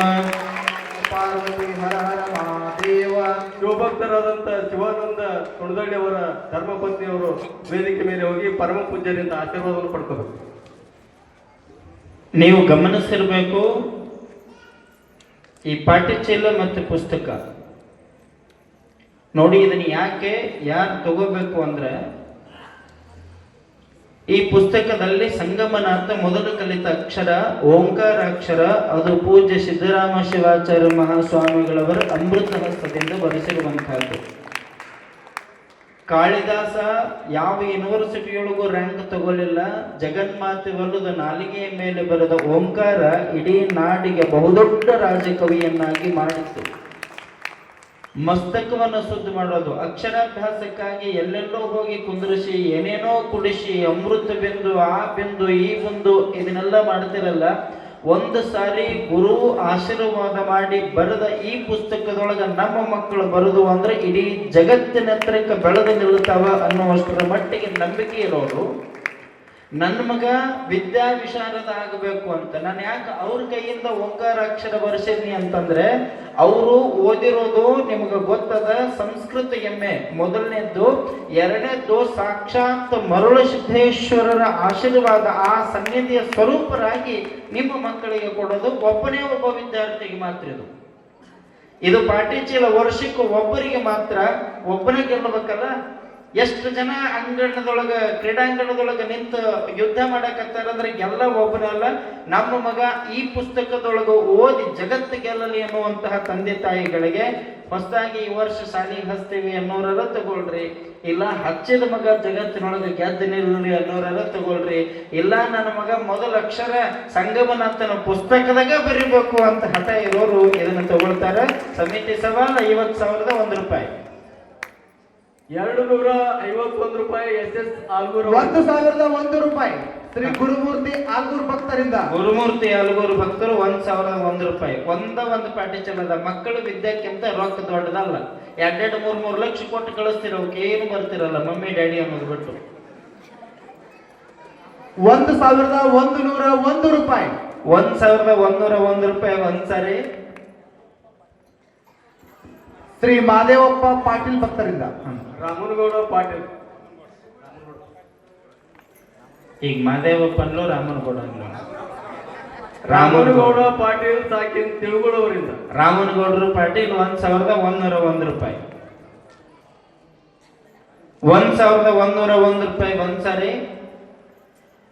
ಪಾರ್ವತಿ ಹರ ಹರ ಮಹಾದೇವ. ಶಿವಭಕ್ತರಾದಂತ ಶಿವಾನಂದ ಸುಣದಳ್ಳಿ ಅವರ ಧರ್ಮಪತ್ನಿಯವರು ವೇದಿಕೆ ಮೇಲೆ ಹೋಗಿ ಪರಮ ಪೂಜ್ಯರಿಂದ ಆಶೀರ್ವಾದವನ್ನು ಪಡ್ಕೋಬೇಕು. ನೀವು ಗಮನಿಸಿರ್ಬೇಕು, ಈ ಪಾಠ್ಯಚೀಲ ಮತ್ತು ಪುಸ್ತಕ ನೋಡಿ, ಇದನ್ನ ಯಾರು ತಗೋಬೇಕು ಅಂದ್ರೆ, ಈ ಪುಸ್ತಕದಲ್ಲಿ ಸಂಗಮನಾಥ ಮೊದಲು ಕಲಿತ ಅಕ್ಷರ ಓಂಕಾರಾಕ್ಷರ. ಅದು ಪೂಜ್ಯ ಸಿದ್ದರಾಮ ಶಿವಾಚಾರ್ಯ ಮಹಾಸ್ವಾಮಿಗಳವರ ಅಮೃತ ಹಸ್ತದಿಂದ ಬರೆಸಿರುವಂತಹದ್ದು. ಕಾಳಿದಾಸ ಯಾವ ಯೂನಿವರ್ಸಿಟಿಯೊಳಗೂ ರ್ಯಾಂಕ್ ತಗೊಳ್ಳಿಲ್ಲ. ಜಗನ್ಮಾತೆ ಒಲ್ಲದ ನಾಲಿಗೆಯ ಮೇಲೆ ಬರೆದ ಓಂಕಾರ ಇಡೀ ನಾಡಿಗೆ ಬಹುದೊಡ್ಡ ರಾಜಕವಿಯನ್ನಾಗಿ ಮಾಡಿತ್ತು. ಮಸ್ತಕವನ್ನು ಶುದ್ಧ ಮಾಡೋದು, ಅಕ್ಷರಾಭ್ಯಾಸಕ್ಕಾಗಿ ಎಲ್ಲೆಲ್ಲೋ ಹೋಗಿ ಕುಂದ್ರಿಸಿ ಏನೇನೋ ಕುಡಿಸಿ ಅಮೃತ ಬಿಂದು ಆ ಬಿಂದು ಈ ಬಿಂದು ಇದನ್ನೆಲ್ಲ ಮಾಡ್ತಿರಲ್ಲ, ಒಂದು ಸಾರಿ ಗುರು ಆಶೀರ್ವಾದ ಮಾಡಿ ಬರೆದ ಈ ಪುಸ್ತಕದೊಳಗ ನಮ್ಮ ಮಕ್ಕಳು ಬರೆದು ಅಂದ್ರೆ ಇಡೀ ಜಗತ್ತಿನ ಹತ್ರಕ್ಕೆ ಬೆಳೆದು ನಿಲ್ಲುತ್ತಾವ ಅನ್ನುವಷ್ಟರ ಮಟ್ಟಿಗೆ ನಂಬಿಕೆ ಇರೋರು. ನನ್ನ ಮಗ ವಿದ್ಯಾ ವಿಶಾರದ ಆಗಬೇಕು ಅಂತ ನಾನು ಯಾಕೆ ಅವ್ರ ಕೈಯಿಂದ ಓಂಕಾರಾಕ್ಷರ ಬರೆಸಿದ್ನಿ ಅಂತಂದ್ರೆ, ಅವರು ಓದಿರೋದು ನಿಮ್ಗೆ ಗೊತ್ತದ ಸಂಸ್ಕೃತ ಎಮ್ಮೆ ಮೊದಲನೇದ್ದು. ಎರಡನೇದ್ದು ಸಾಕ್ಷಾತ್ ಮರುಳ ಸಿದ್ದೇಶ್ವರರ ಆಶೀರ್ವಾದ, ಆ ಸನ್ನಿಧಿಯ ಸ್ವರೂಪರಾಗಿ ನಿಮ್ಮ ಮಕ್ಕಳಿಗೆ ಕೊಡೋದು ಒಬ್ಬನೇ ಒಬ್ಬ ವಿದ್ಯಾರ್ಥಿಗೆ ಮಾತ್ರ. ಇದು ಪಾಠ್ಯಚೀಲ ವರ್ಷಕ್ಕೆ ಒಬ್ಬರಿಗೆ ಮಾತ್ರ. ಒಬ್ಬನೇ ಗೆಲ್ಲಬೇಕಲ್ಲ. ಎಷ್ಟು ಜನ ಅಂಗಣದೊಳಗ ಕ್ರೀಡಾಂಗಣದೊಳಗ ನಿಂತು ಯುದ್ಧ ಮಾಡಕತ್ತಾರಂದ್ರೆ ಎಲ್ಲ ಒಬ್ಬನಲ್ಲ. ನಮ್ಮ ಮಗ ಈ ಪುಸ್ತಕದೊಳಗ ಓದಿ ಜಗತ್ತು ಗೆಲ್ಲಲಿ ಅನ್ನುವಂತಹ ತಂದೆ ತಾಯಿಗಳಿಗೆ ಹೊಸದಾಗಿ ಈ ವರ್ಷ ಶಾಲೆಗೆ ಹಚ್ತೀವಿ ಅನ್ನೋರೆಲ್ಲ ತಗೊಳ್ರಿ. ಇಲ್ಲ ಹಚ್ಚಿದ ಮಗ ಜಗತ್ತಿನೊಳಗೆ ಗೆದ್ದು ನಿಲ್ಲಲಿ ಅನ್ನೋರೆಲ್ಲ ತಗೊಳ್ರಿ. ಇಲ್ಲ ನನ್ನ ಮಗ ಮೊದಲ ಅಕ್ಷರ ಸಂಗಮನಾಥನ ಪುಸ್ತಕದಾಗ ಬರಿಬೇಕು ಅಂತ ಹಠ ಇರೋರು ಇದನ್ನ ತಗೊಳ್ತಾರೆ. ಸಮಿತಿ ಸವಾಲ್ 50,001 ರೂಪಾಯಿ. 251 ರೂಪಾಯಿ. SS ಆಲ್ಗೂರು 1001 ರೂಪಾಯಿ. ಶ್ರೀ ಗುರುಮೂರ್ತಿ ಆಲ್ಗೂರು ಭಕ್ತರಿಂದ. ಗುರುಮೂರ್ತಿ ಆಲ್ಗೂರು ಭಕ್ತರು 1001 ರೂಪಾಯಿ. ಒಂದು ಪಾಠ್ಯಚಲದ ಮಕ್ಕಳು ವಿದ್ಯಾಕ್ಕಿಂತ ರೊಕ್ಕ ದೊಡ್ಡದಲ್ಲ. 2-3 ಲಕ್ಷ ಕೊಟ್ಟು ಕಳಿಸ್ತೀರ, ಅವಕ್ಕೆ ಏನು ಬರ್ತಿರಲ್ಲ ಮಮ್ಮಿ ಡ್ಯಾಡಿ ಅನ್ನೋದು ಬಿಟ್ಟು. 1101 ರೂಪಾಯಿ. 1101 ರೂಪಾಯಿ ಒಂದ್ ಸಾರಿ. ಶ್ರೀ ಮಾದೇವಪ್ಪ ಪಾಟೀಲ್ ಭಕ್ತರಿಂದ. ರಾಮನಗೌಡ ಪಾಟೀಲ್. ಈಗ ಮಾದೇವಪ್ಪ ಅನ್ಲೋ ರಾಮನಗೌಡ ಅನ್ಲೋ? ರಾಮನಗೌಡ ಪಾಟೀಲ್ ಸಾಕಿನ್ ತಿಳುಗುಳವರಿಂದ. ರಾಮನಗೌಡರು ಪಾಟೀಲ್ 1101 ರೂಪಾಯಿ. 1101 ರೂಪಾಯಿ ಒಂದ್ ಸಾರಿ.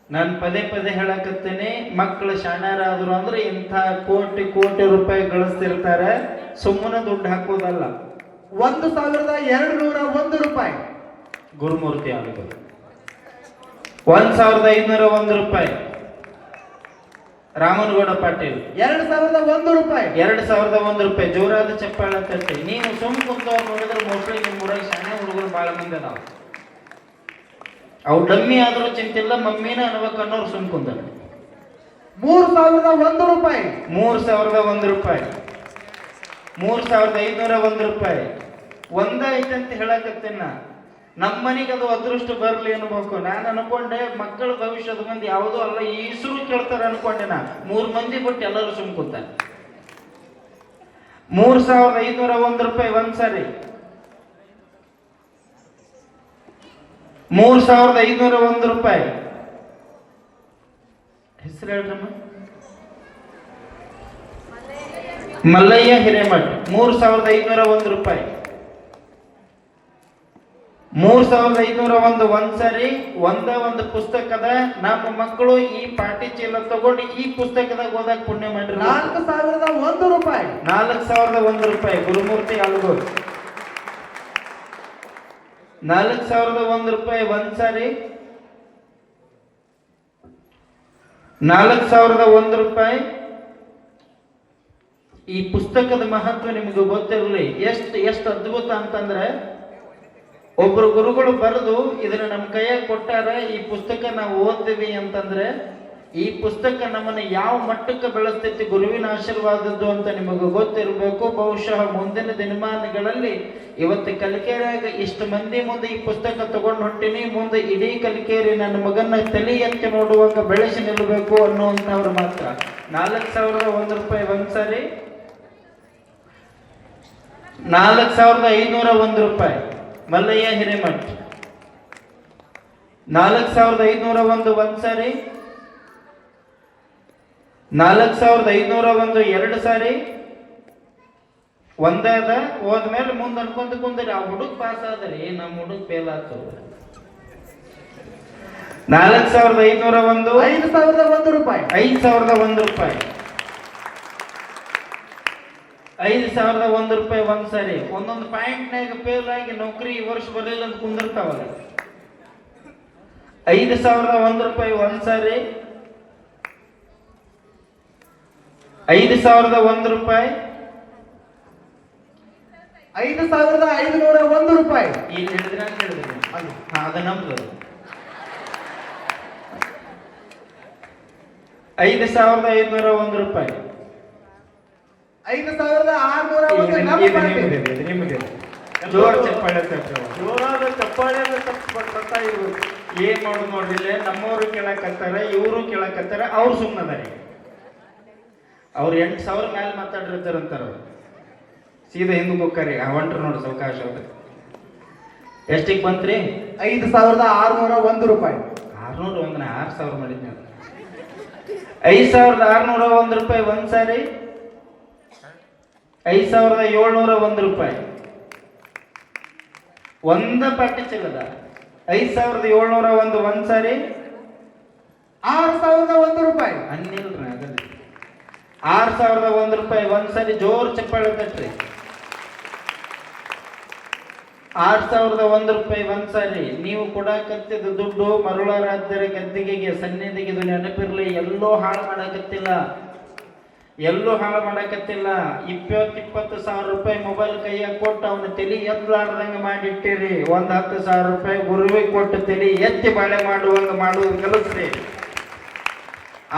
ನಾನು ಪದೇ ಹೇಳಕತ್ತೇನೆ, ಮಕ್ಕಳು ಶಾಣ್ಯರಾದ್ರು ಅಂದ್ರೆ ಇಂಥ ಕೋಟಿ ರೂಪಾಯಿ ಗಳಿಸ್ತಿರ್ತಾರೆ. ಸುಮ್ಮನೆ ದುಡ್ಡು ಹಾಕೋದಲ್ಲ. 1201 ರೂಪಾಯಿ. ಗುರುಮೂರ್ತಿ ಆಲೂರು. 1501 ರೂಪಾಯಿ. ರಾಮನಗೌಡ ಪಾಟೀಲ್ 2001 ರೂಪಾಯಿ. 2001 ರೂಪಾಯಿ. ಜೋರಾದ ಚಪ್ಪಾಳ ತಟ್ಟಿ. ನೀವು ಸುಮ್ ಕುಂತವ್ರು ನೋಡಿದ್ರೆ ಮೋಸ್ಟ್ಲಿ ನಿಮ್ಮ ಊರಾಗ ಶಾಣೆ ಹುಡುಗರು ಬಹಳ ಮಂದಿ ಅದಾವ. ಅವು ಡಮ್ಮಿ ಆದ್ರೂ ಚಿಂತಿಲ್ಲ, ಮಮ್ಮಿನ ಅನ್ಬೇಕು ಅನ್ನೋರು ಸುಮ್ ಕುಂತಾರ. 3001 ರೂಪಾಯಿ. 3001 ರೂಪಾಯಿ. 3501 ರೂಪಾಯಿ. ಒಂದ ಐತೆ ಅಂತ ಹೇಳಕತ್ತೇನ. ನಮ್ಮ ಮನೆಗೆ ಅದು ಅದೃಷ್ಟ ಬರಲಿ ಅನ್ಬೇಕು. ನಾನು ಅನ್ಕೊಂಡೆ ಮಕ್ಕಳ ಭವಿಷ್ಯದ ಮಂದಿ ಯಾವುದೂ ಅಲ್ಲ ಈಸರು ಕೇಳ್ತಾರೆ ಅನ್ಕೊಂಡೆ. 3 ಮಂದಿ ಬಿಟ್ಟು ಎಲ್ಲರೂ ಸುಮ್ಕುಂತಾರೆ. 3,501 ರೂಪಾಯಿ ಒಂದ್ಸರಿ, 3,501 ರೂಪಾಯಿ. ಹೆಸರು ಹೇಳ್ರಮ್ಮ. ಮಲ್ಲಯ್ಯ ಹಿರೇಮಠ್ 3,501 ರೂಪಾಯಿ. 3,501 ಒಂದ್ಸರಿ. ಒಂದು ಪುಸ್ತಕದ ನಮ್ಮ ಮಕ್ಕಳು ಈ ಪಾಟಿ ಚೀಲ ತಗೊಂಡು ಈ ಪುಸ್ತಕದಾಗ ಓದಾಕ ಪುಣ್ಯ ಮಾಡ್ರಿ. 4,001 ರೂಪಾಯಿ. 4,001 ರೂಪಾಯಿ ಗುರುಮೂರ್ತಿ ಅಲ್ಗೋರ್. 4,001 ರೂಪಾಯಿ ಒಂದ್ಸರಿ. 4,001 ರೂಪಾಯಿ. ಈ ಪುಸ್ತಕದ ಮಹತ್ವ ನಿಮಗೆ ಗೊತ್ತಿರಲಿ. ಎಷ್ಟು ಅದ್ಭುತ ಅಂತಂದ್ರೆ, ಒಬ್ರು ಗುರುಗಳು ಬರೆದು ಇದನ್ನ ನಮ್ಮ ಕೈಯಾಗ ಕೊಟ್ಟಾರ. ಈ ಪುಸ್ತಕ ನಾವು ಓದ್ತೀವಿ ಅಂತಂದ್ರೆ ಈ ಪುಸ್ತಕ ನಮ್ಮನ್ನ ಯಾವ ಮಟ್ಟಕ್ಕೆ ಬೆಳೆಸ್ತೈತಿ, ಗುರುವಿನ ಆಶೀರ್ವಾದದ್ದು ಅಂತ ನಿಮಗೆ ಗೊತ್ತಿರಬೇಕು. ಬಹುಶಃ ಮುಂದಿನ ದಿನಮಾನಗಳಲ್ಲಿ ಇವತ್ತು ಕಲಿಕೆಯಾಗ ಇಷ್ಟು ಮಂದಿ ಮುಂದೆ ಈ ಪುಸ್ತಕ ತಗೊಂಡು ಹೊಂಟಿನಿ, ಮುಂದೆ ಇಡೀ ಕಲಿಕೆಯಲ್ಲಿ ನನ್ನ ಮಗನ್ನ ತಲೆ ಎತ್ತಿ ನೋಡುವಾಗ ಬೆಳೆಸಿ ನಿಲ್ಲಬೇಕು ಅನ್ನುವಂಥವ್ರು ಮಾತ್ರ. 4,001 ರೂಪಾಯಿ ಒಂದ್ಸರಿ. 4,501 ರೂಪಾಯಿ ಮಲ್ಲಯ್ಯ ಹಿರೇಮಠ್. 4,501 ಒಂದ್ಸರಿ. 4,501 2 ಸಾರಿ. ಒಂದಾದ ಹೋದ್ಮೇಲೆ ಮುಂದೆ ಅನ್ಕೊಂತ ಕುಂದ್ರಿ ಆ ಹುಡುಗ ಪಾಸ್ ಆದ್ರಿ, ನಮ್ಮ ಹುಡುಗ ಫೇಲ್ ಆತು. 4,501 5,001 ರೂಪಾಯಿ. 5,001 ರೂಪಾಯಿ. 5,001 ರೂಪಾಯಿ ಒಂದ್ಸರಿ. ಒಂದೊಂದು ಪಾಯಿಂಟ್ನಾಗ ಫೇಲ್ ಆಗಿ ನೌಕರಿ ಈ ವರ್ಷ ಬರಲಿಲ್ಲ ಅಂತ ಕುಂದಿರ್ತಾವಲ್ಲ. 5,001 ರೂಪಾಯಿ ಒಂದ್ಸರಿ. 5,001 ರೂಪಾಯಿ. 5,501 ರೂಪಾಯಿ. ಇಲ್ಲಿ ಹೇಳಿದ್ರೆ ಅದು ನಮ್ದು. 5,501 ರೂಪಾಯಿ. 5,601 ನಿಮಗೆ ಜೋರ್ ಚಪ್ಪಾಳೆ ಜೋರಾದ ಚಪ್ಪಾಳೆ ಬರ್ತಾ ಇರ್ಬೇಕು. ಏನ್ ಮಾಡೋದು ನೋಡ್ರಿಲ್ಲ, ನಮ್ಮವರು ಕೇಳಕತ್ತಾರ, ಇವರು ಕೇಳಕತ್ತಾರ, ಅವ್ರು ಸುಮ್ಮನದಾರಿ. ಅವ್ರು 8,000 ಮೇಲೆ ಮಾತಾಡಿರ್ತಾರಂತಾರ. ಸೀದಾ ಹಿಂದಕ್ಕೆ ಹೋಗ್ತಾರಿ. ಹೊಂಟ್ರು ನೋಡಿ ಸಾವಕಾಶ. ಎಷ್ಟಿಗೆ ಬಂತ್ರಿ? 5,601 ರೂಪಾಯಿ. 601 6,000 ಮಾಡಿದ್ನಿ. 5,601 ರೂಪಾಯಿ ಒಂದ್ಸಾರಿ. 5,701 ರೂಪಾಯಿ. ಒಂದ ಪಾಟಿ ಚಲದ. 5,701 ಒಂದ್ಸಾರಿ. 6,001 ರೂಪಾಯಿ. ಅನ್ನಿಲ್ರಿ ಅದಲ್ಲಿ. 6,001 ರೂಪಾಯಿ ಒಂದ್ಸರಿ. ಜೋರ್ ಚಪ್ಪಾಳೆ ತಟ್ರಿ. 6,001 ರೂಪಾಯಿ ಒಂದ್ಸರಿ. ನೀವು ಕೊಡಕತ್ತಿದ ದುಡ್ಡು ಮರುಳಾರಾಧ್ಯರ ಗದ್ದಿಗೆಗೆ ಸನ್ನಿಧಿಗೆ ಇದು ನೆನಪಿರ್ಲಿ. ಎಲ್ಲೋ ಹಾಳು ಮಾಡಕತ್ತಿಲ್ಲ, ಎಲ್ಲೂ ಹಾಳು ಮಾಡಕತ್ತಿಲ್ಲ. 20,000 ರೂಪಾಯಿ ಮೊಬೈಲ್ ಕೈಯಾಗ ಕೊಟ್ಟು ಅವನ ತಲೆ ಎತ್ತಲಾರ್ದಂಗ ಮಾಡಿಟ್ಟಿರಿ. 10,000 ರೂಪಾಯಿ ಗುರುವಿಗೆ ಕೊಟ್ಟು ತಲೆ ಎತ್ತಿ ಬಾಳೆ ಮಾಡುವುದು ಕಲಿಸ್ರಿ.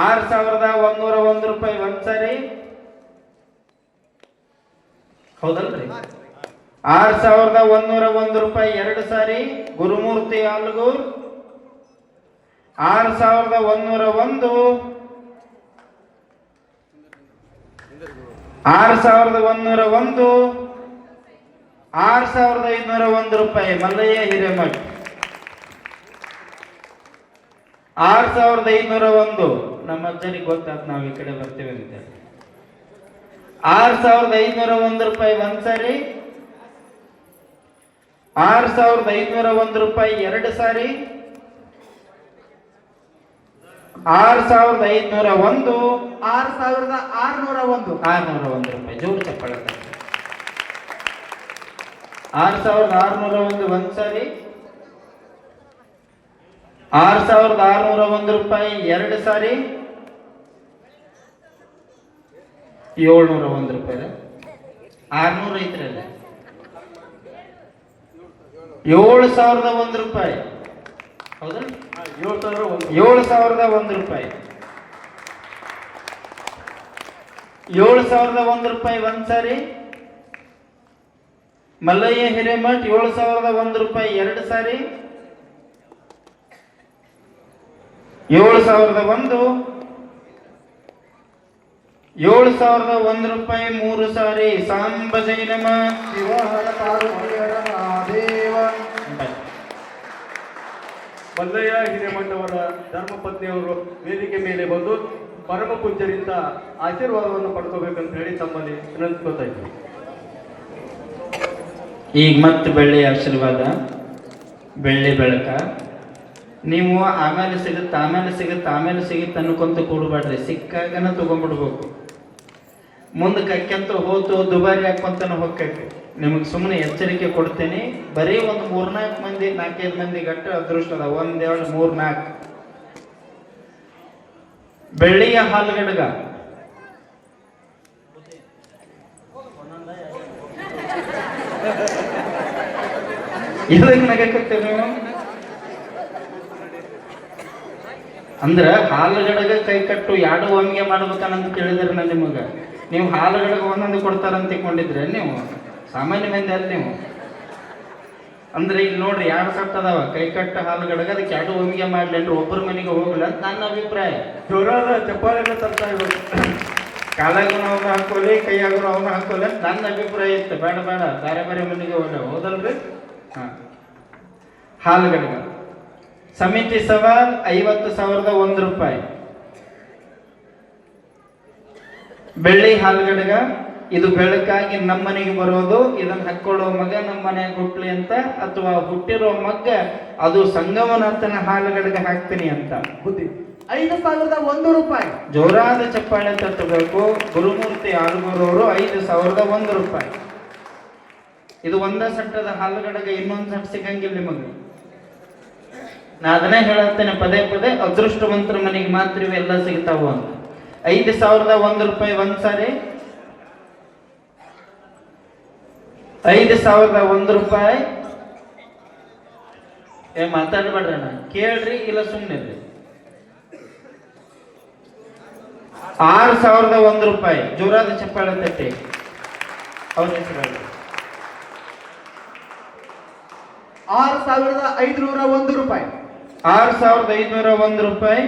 6,101 ರೂಪಾಯಿ ಒಂದ್ಸರಿ. ಹೌದಲ್ರಿ? 6,101 ರೂಪಾಯಿ 2 ಸಾರಿ. ಗುರುಮೂರ್ತಿ ಆಲ್ಗೂರ್. 6,101. 6,101. 6,501 ರೂಪಾಯಿ ಮಲ್ಲಯ್ಯ ಹಿರೇಮಠ್. 6,501 ನಮ್ಮ ಅಜ್ಜನಿಗೆ ಗೊತ್ತಾತ್ ನಾವು ಈ ಕಡೆ ಬರ್ತೇವೆ ಅಂತ. 6,501 ರೂಪಾಯಿ ಒಂದ್ಸರಿ. 6,501 ರೂಪಾಯಿ 2 ಸಾರಿ. 6,501. 6,601. 601 ರೂಪಾಯಿ. ಜೋರು ಚಪ್ಪಾಳೆ. 6,601 ಒಂದ್ಸರಿ. 6,601 ರೂಪಾಯಿ 2 ಸಾರಿ. 701 ರೂಪಾಯಿ. 600 ಐತ್ರಲ್ಲ. 7,001 ರೂಪಾಯಿ. ಹೌದಾ? 7,001 ರೂಪಾಯಿ. 7,001 ರೂಪಾಯಿ ಒಂದ್ಸರಿ. ಮಲ್ಲಯ್ಯ ಹಿರೇಮಠ್ 7,001 ರೂಪಾಯಿ 2 ಸಾರಿ, 7,001, 7,001 ರೂಪಾಯಿ 3 ಸಾರಿ. ಸಾಂಬ ಜೈನಮ ಶಿವಹರ ಪಾರ್ವತಿಯರ ಮಹಾದೇವ. ಮಲ್ಲಯ್ಯ ಹಿರೇಮಠ ಅವರ ಧರ್ಮಪತ್ನಿಯವರು ವೇದಿಕೆ ಮೇಲೆ ಬಂದು ಪರಮ ಪೂಜ್ಯರಿಂದ ಆಶೀರ್ವಾದವನ್ನು ಪಡ್ಕೋಬೇಕಂತ ಹೇಳಿ ತಮ್ಮಲ್ಲಿ ವಿನಂತಿಸ್ಕೊತಾ ಇದ್ದೀನಿ. ಈಗ ಮತ್ತೆ ಬೆಳ್ಳಿ ಆಶೀರ್ವಾದ, ಬೆಳ್ಳಿ ಬೆಳಕ. ನೀವು ಆಮೇಲೆ ಸಿಗುತ್ತೆ ಅನ್ಕೊಂತ ಕೂಡಬೇಡ್ರಿ. ಸಿಕ್ಕಾಗನ ತಗೊಂಡ್ಬಿಡ್ಬೇಕು. ಮುಂದಕ್ಕೆ ಅಕ್ಕೆಂತ ಹೋತು ದುಬಾರಿ ಹಾಕೊಂತನ ಹೋಗ್ಬೇಕು. ನಿಮಗೆ ಸುಮ್ಮನೆ ಎಚ್ಚರಿಕೆ ಕೊಡ್ತೇನೆ. ಬರೀ ಒಂದು 3-4 ಮಂದಿ, 4-5 ಮಂದಿ ಗಟ್ಟ ಅದೃಷ್ಟ ಅದ. 1, 2, 3, 4 ಬೆಳ್ಳಿಯ ಹಾಲ್ಗಡಗ ಇದಕ್ಕೆ ನಗಕತ್ತೇವೆ ನೀವು. ಅಂದ್ರ ಹಾಲುಗಡಗ ಕೈ ಕಟ್ಟು 2 ಒಮ್ಮಿಗೆ ಮಾಡ್ಬೇಕನ್ನಂತ ಕೇಳಿದ್ರೆ ನಾನು ನಿಮಗ. ನೀವು ಹಾಲುಗಡಗ ಒಂದೊಂದು ಕೊಡ್ತಾರಂತ ತಿಳ್ಕೊಂಡಿದ್ರೆ ನೀವು ಸಾಮಾನ್ಯ ಮಂದಿ ಅಲ್ಲ ನೀವು. ಅಂದ್ರೆ ಇಲ್ಲಿ ನೋಡ್ರಿ 2 ಸೆಟ್ ಅದಾವ. ಕೈ ಕಟ್ಟ ಹಾಲುಗಡಗ ಅದಕ್ಕೆ 2 ಒಮ್ಮಿಗೆ ಮಾಡ್ಲಿ ಅಂದ್ರೆ ಒಬ್ಬರ ಮನೆಗೆ ಹೋಗ್ಲಿ ಅಂತ ನನ್ನ ಅಭಿಪ್ರಾಯ. ಜೋರಾದ ಚಪ್ಪಾಳೆಲ್ಲ ತರ್ತಾ ಇರೋದು. ಕಾಲಾಗೂ ಅವನು ಹಾಕೋಲಿ, ಕೈಯಾಗೂ ಅವನು ಹಾಕೋಲಿ ಅಂತ ನನ್ನ ಅಭಿಪ್ರಾಯ ಇತ್ತು. ಬೇಡ ಬೇರೆ ಬೇರೆ ಮನೆಗೆ ಹೋಗ ಹೌದಲ್ರಿ. ಹಾಲುಗಡಗ ಸಮಿತಿ ಸವಾಲ್ 50,001 ರೂಪಾಯಿ. ಬೆಳ್ಳಿ ಹಾಲುಗಡಗ ಇದು ಬೆಳಕಾಗಿ ನಮ್ಮನೆಗೆ ಬರೋದು. ಇದನ್ನ ಹಾಕೊಳ್ಳೋ ಮಗ ನಮ್ಮ ಮನೆಯಾಗ ಹುಟ್ಲಿ ಅಂತ, ಅಥವಾ ಹುಟ್ಟಿರೋ ಮಗ್ಗ ಅದು ಸಂಗಮನಾಥನ ಹಾಲುಗಡಗ ಹಾಕ್ತೀನಿ ಅಂತ. ಬುದ್ಧಿ 5,001 ರೂಪಾಯಿ. ಜೋರಾದ ಚಪ್ಪಾಳೆ ತಟ್ಟಬೇಕು. ಗುರುಮೂರ್ತಿ ಆಲ್ಗೂರವರು 5,001 ರೂಪಾಯಿ. ಇದು ಒಂದ ಸಟ್ಟದ ಹಾಲುಗಡಗ, ಇನ್ನೊಂದು ಸಟ್ ಸಿಗಂಗಿಲ್ಲ ನಿಮಗೆ. ನಾ ಅದನ್ನೇ ಹೇಳತ್ತೇನೆ ಪದೇ ಪದೇ, ಅದೃಷ್ಟವಂತರ ಮನೆಗೆ ಮಾತ್ರ ಇವೆಲ್ಲ ಸಿಗ್ತಾವ ಅಂತ. 5,001 ರೂಪಾಯಿ 1 ಸಾರಿ, 5,001 ರೂಪಾಯಿ. ಮಾತಾಡ್ಬೇಡ್ರಣ್ಣ, ಕೇಳ್ರಿ ಇಲ್ಲ ಸುಮ್ಮನೆ. 6,001 ರೂಪಾಯಿ. ಜೋರಾದ ಚಪ್ಪಾಳೆ ತಟ್ಟಿ ಅವ್ರ ಹೆಸರು 6,501 ರೂಪಾಯಿ. 6,501 ರೂಪಾಯಿ.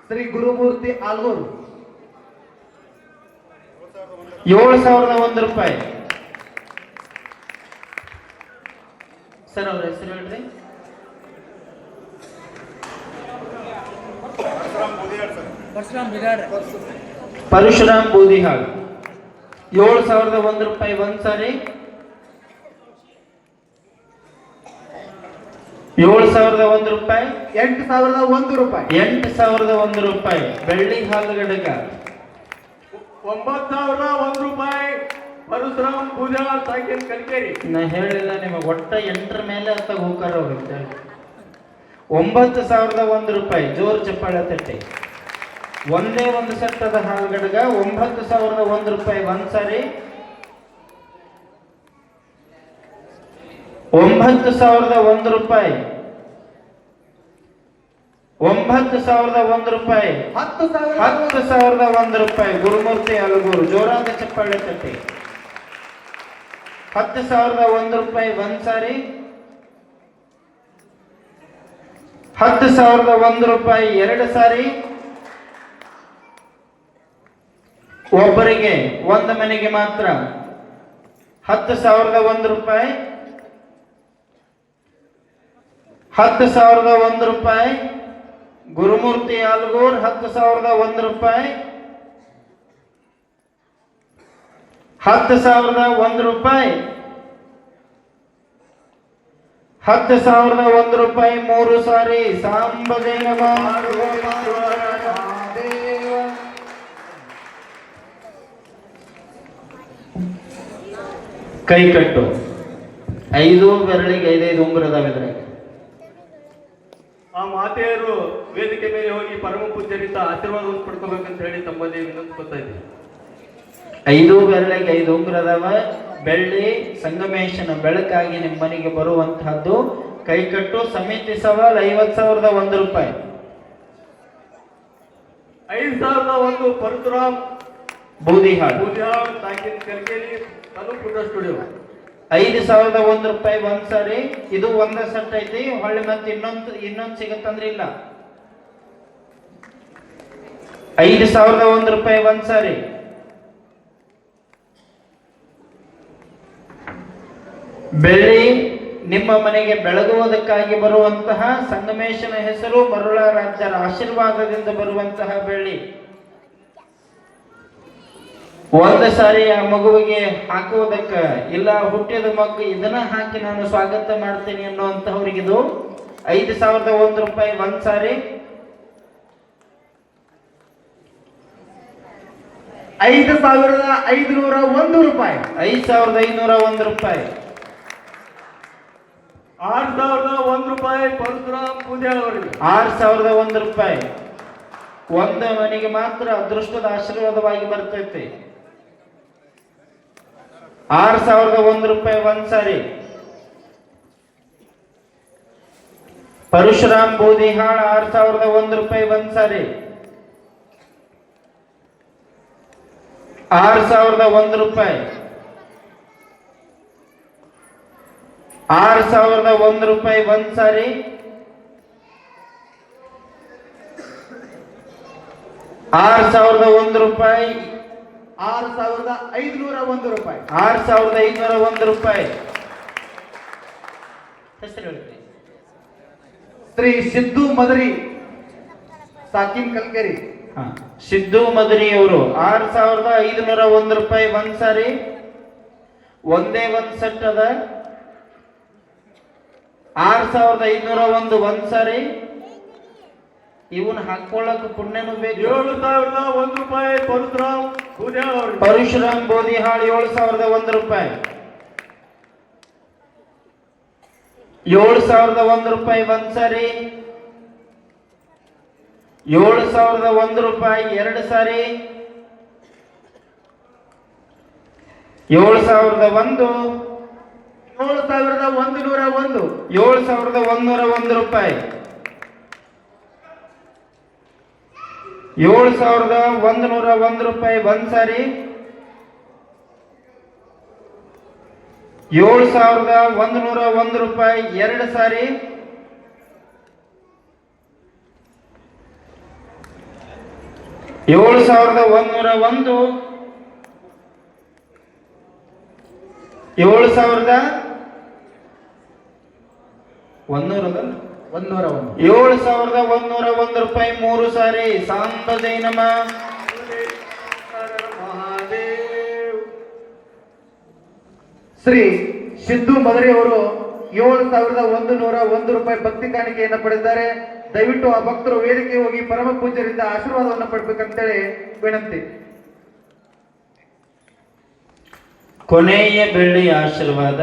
ಶ್ರೀ ಗುರುಮೂರ್ತಿ ಆಲ್ಗೂರು 7,001 ರೂಪಾಯಿ. ಸರ್ ಅವ್ರ ಹೆಸರು ಹೇಳ್ರಿ. ಪರಶುರಾಮ್ ಬೂದಿಹಾಳ್ 7,001 ರೂಪಾಯಿ 1 ಸಾರಿ, 7,001 ರೂಪಾಯಿ. 8,001 ರೂಪಾಯಿ. 8,001 ರೂಪಾಯಿ. ಬೆಳ್ಳಿ ಹಾಲುಗಡಗ 9,001 ರೂಪಾಯಿ. ಪರಶುರಾಮ್ ಪೂಜಾರ್ ಸಾಕಿನ್ ಕಲ್ಕೇರಿ. ನಾ ಹೇಳಿಲ್ಲ ನಿಮಗೆ, ಒಟ್ಟ 8ರ ಮೇಲೆ ಹತ್ತ ಹೋಗಾರ ಅವ್ರು. 9,001 ರೂಪಾಯಿ. ಜೋರು ಚಪ್ಪಾಳೆ ತಟ್ಟಿ. ಒಂದೇ ಒಂದು ಸೆಟ್ಟದ ಹಾಲುಗಡಗ 9,001 ರೂಪಾಯಿ 1 ಸಾರಿ, 9,001 ರೂಪಾಯಿ. 9,001 ರೂಪಾಯಿ. 10,001 ರೂಪಾಯಿ. ಗುರುಮೂರ್ತಿ ಆಲಗೂರು ಜೋರಾದ ಚಪ್ಪಾಳೆ ತಟ್ಟಿ. 10,001 ರೂಪಾಯಿ 1 ಸಾರಿ, 10,001 ರೂಪಾಯಿ 2 ಸಾರಿ. ಒಬ್ಬರಿಗೆ ಒಂದು ಮನೆಗೆ ಮಾತ್ರ 10,001 ರೂಪಾಯಿ. 10,001 ರೂಪಾಯಿ. ಗುರುಮೂರ್ತಿ ಆಲ್ಗೂರ್ 10,001 ರೂಪಾಯಿ. 10,001 ರೂಪಾಯಿ. 10,001 ರೂಪಾಯಿ 3 ಸಾರಿ. ಸಾಂಬ ಜೈನಮ ಕೈ ಕಟ್ಟು 5 ಬೆರಳಿಗೆ 5 ಉಂಗುರ ಅದಾವೆ ಇದ್ರಾಗ. ಆ ಮಾತೆಯರು ವೇದಿಕೆ ಮೇಲೆ ಹೋಗಿ ಪರಮ ಪೂಜ್ಯರಿಂದ ಆಶೀರ್ವಾದವನ್ನು ಪಡ್ಕೋಬೇಕಂತ ಹೇಳಿ ತಮ್ಮಲ್ಲಿ ವಿನಂತಿಸ್ಕೊತಾ ಇದ್ದೀನಿ. 5 ಬೆರಳಿಗೆ 5 ಉಂಗುರ ಅದಾವ. ಬೆಳ್ಳಿ ಸಂಗಮೇಶನ ಬೆಳಕಾಗಿ ನಿಮ್ಮ ಮನೆಗೆ ಬರುವಂತಹದ್ದು. ಕೈಕಟ್ಟು ಸಮಿತಿ ಸವಾಲ್ 50,001 ರೂಪಾಯಿ. 5,001 ಪರಶುರಾಮ್ ಬೂದಿಹಾಳ್ ಪೂಜಾರ್ ಸಾಕಿನ್ ಕಲ್ಕೇರಿ ತನು ಪುಟ್ಟ ಸ್ಟುಡಿಯೋ 5,001 ರೂಪಾಯಿ ಒಂದ್ ಸಾರಿ. ಇದು ಒಂದ ಸೆಟ್ ಐತಿ. ಹೊಳ್ಳಿ ಮತ್ತೆ ಇನ್ನೊಂದು ಸಿಗತ್ತಂದ್ರೆ ಇಲ್ಲ. 5,001 ರೂಪಾಯಿ ಒಂದ್ ಸಾರಿ. ಬೆಳ್ಳಿ ನಿಮ್ಮ ಮನೆಗೆ ಬೆಳಗುವುದಕ್ಕಾಗಿ ಬರುವಂತಹ ಸಂಗಮೇಶನ ಹೆಸರು, ಮರುಳಾರಾಧ್ಯರ ಆಶೀರ್ವಾದದಿಂದ ಬರುವಂತಹ ಬೆಳ್ಳಿ. ಒಂದು ಸಾರಿ ಆ ಮಗುವಿಗೆ ಹಾಕುವುದಕ್ಕ, ಇಲ್ಲ ಹುಟ್ಟಿದ ಮಗು ಇದನ್ನ ಹಾಕಿ ನಾನು ಸ್ವಾಗತ ಮಾಡ್ತೀನಿ ಅನ್ನುವಂತಹವ್ರಿಗಿದು 5,001 ರೂಪಾಯಿ ಒಂದ್ ಸಾರಿ. 5,501 ರೂಪಾಯಿ. 5,501 ರೂಪಾಯಿ. 6,001 ರೂಪಾಯಿ ಪರಶುರಾಮ್ ಪೂಜಾರಿ ಅವರಿಗೆ. 6,001 ರೂಪಾಯಿ. ಒಂದು ಮನೆಗೆ ಮಾತ್ರ ಅದೃಷ್ಟದ ಆಶೀರ್ವಾದವಾಗಿ ಬರ್ತೈತಿ. 6,001 ರೂಪಾಯಿ ಒಂದ್ ಸಾರಿ. ಪರಶುರಾಮ್ ಬೋದಿಹಾಳ್ 6,001 ರೂಪಾಯಿ ಒಂದ್ ಸಾರಿ. 6,001 ರೂಪಾಯಿ. 6,001 ರೂಪಾಯಿ ಒಂದ್ ಸಾರಿ. 6,001 ರೂಪಾಯಿ. 6,501 ರೂಪಾಯಿ. 6,501 ರೂಪಾಯಿ. ಹೆಸರು ಹೇಳ್ರಿ. ಶ್ರೀ ಸಿದ್ದು ಮದರಿ ಸಾಕಿನ್ ಕಲ್ಕೆರಿ. ಸಿದ್ದು ಮದರಿ ಅವರು 6,501 ರೂಪಾಯಿ ಒಂದ್ ಸಾರಿ. ಒಂದೇ ಒಂದ್ ಸೆಟ್ ಅದ. 6,501 ಒಂದ್ ಸಾರಿ. ಇವನ್ ಹಾಕೊಳ್ಳಕ್ ಪುಣ್ಯನು ಬೇಕು. 7,001 ರೂಪಾಯಿ ಪರಶುರಾಮ್ ಪೂಜಾರಿ ಅವರಿಗೆ. ಪರಶುರಾಮ್ ಬೋದಿಹಾಳ್ 7,001 ರೂಪಾಯಿ. 7,001 ರೂಪಾಯಿ ಒಂದ್ ಸಾರಿ. 7,001 ರೂಪಾಯಿ ಎರಡು ಸಾರಿ. 7,001. 7,101. 7,101 ರೂಪಾಯಿ. 7,101 ರೂಪಾಯಿ ಒಂದ್ ಸಾರಿ. 7,101 ರೂಪಾಯಿ ಎರಡು ಸಾರಿ. 7,101. 7,101 ರೂಪಾಯಿ ಮೂರು ಸಾರಿ. ಸಾಂಬ ಜೈನಮ. ಮಹಾದೇವ್. ಶ್ರೀ ಸಿದ್ದು ಮದರಿ ಅವರು 7,101 ರೂಪಾಯಿ ಭಕ್ತಿ ಕಾಣಿಕೆಯನ್ನು ಪಡೆದಿದ್ದಾರೆ. ದಯವಿಟ್ಟು ಆ ಭಕ್ತರು ವೇದಿಕೆ ಹೋಗಿ ಪರಮ ಪೂಜ್ಯರಿಂದ ಆಶೀರ್ವಾದವನ್ನು ಪಡ್ಬೇಕಂತೇಳಿ ವಿನಂತಿ. ಕೊನೆಯ ಬೆಳ್ಳಿ ಆಶೀರ್ವಾದ.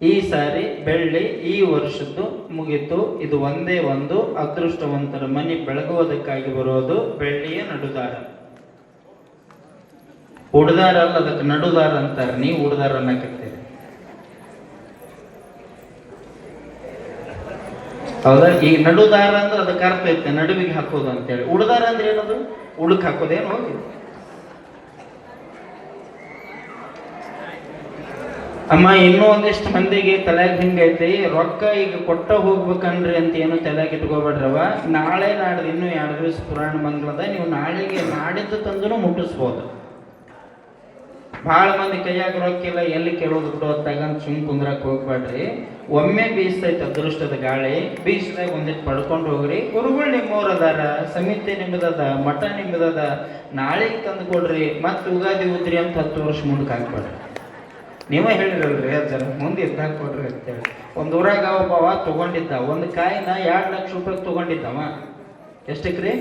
ಈ ಸಾರಿ ಬೆಳ್ಳಿ ಈ ವರ್ಷದ್ದು ಮುಗಿತು. ಇದು ಒಂದೇ ಒಂದು ಅದೃಷ್ಟವಂತರ ಮನೆ ಬೆಳಗುವುದಕ್ಕಾಗಿ ಬರೋದು ಬೆಳ್ಳಿಯ ನಡುದಾರ. ಉಡ್ದಾರ ಅಲ್ಲ, ಅದಕ್ಕೆ ನಡುದಾರ ಅಂತಾರೆ. ನೀವು ಉಡ್ದಾರ ಅನ್ನಕತ್ತೀರಿ, ಹೌದಾ? ಈಗ ನಡುದಾರ ಅಂದ್ರೆ ಅದಕ್ಕೆ ಅರ್ಥ ಐತೆ, ನಡುವಿಗೆ ಹಾಕೋದು ಅಂತೇಳಿ. ಉಡ್ದಾರ ಅಂದ್ರೆ ಏನದು? ಉಳುಕ್ ಹಾಕೋದೇನು ಹೋಗಿ. ಅಮ್ಮ, ಇನ್ನೂ ಒಂದಿಷ್ಟು ಮಂದಿಗೆ ತಲೆಯಾಗ ಹಿಂಗೈತಿ, ರೊಕ್ಕ ಈಗ ಕೊಟ್ಟ ಹೋಗ್ಬೇಕನ್ರಿ ಅಂತ ಏನು ತಲೆಯಾಗ ಇಟ್ಕೋಬೇಡ್ರವ. ನಾಳೆ ನಾಡ್ದು ಇನ್ನೂ 2 ದಿವಸ ಪುರಾಣ ಮಂಗಳದ. ನೀವು ನಾಳೆಗೆ ನಾಡಿದ್ದು ತಂದು ಮುಟ್ಟಿಸ್ಬೋದು. ಭಾಳ ಮಂದಿ ಕೈಯಾಗ ರೊಕ್ಕಿಲ್ಲ, ಎಲ್ಲಿ ಕೇಳೋದು ಬಿಡು ಹೊತ್ತಾಗಂತ ಸುಮ್ ಕುಂದ್ರಕ್ಕೆ ಹೋಗ್ಬೇಡ್ರಿ. ಒಮ್ಮೆ ಬೀಸ್ತೈತೆ ಅದೃಷ್ಟದ ಗಾಳಿ. ಬೀಸಿದಾಗ ಒಂದಿಟ್ಟು ಪಡ್ಕೊಂಡು ಹೋಗ್ರಿ. ಗುರುಗಳು ನಿಮ್ಮವ್ರು ಅದಾರ, ಸಮಿತಿ ನಿಮ್ಮದದ, ಮಠ ನಿಮ್ಮದದ. ನಾಳೆಗೆ ತಂದು ಕೊಡ್ರಿ. ಮತ್ತೆ ಯುಗಾದಿ ಉದ್ರಿ ಅಂತ 10 ವರ್ಷ ಮುಂದಕ್ಕೆ ಹಾಕ್ಬೇಡ್ರಿ. ನೀವೇ ಹೇಳಿರಲ್ರಿ ಜನ ಮುಂದೆ ಇದ್ದಾಗ ಕೊಡ್ರಿ ಅಂತೇಳಿ. ಒಂದು ಊರಾಗ ಒಬ್ಬವ ತಗೊಂಡಿದ್ದ ಒಂದು ಕಾಯಿನ 2 ಲಕ್ಷ ರೂಪಾಯಿ ತಗೊಂಡಿದ್ದವ. ಎಷ್ಟಕ್ರಿ?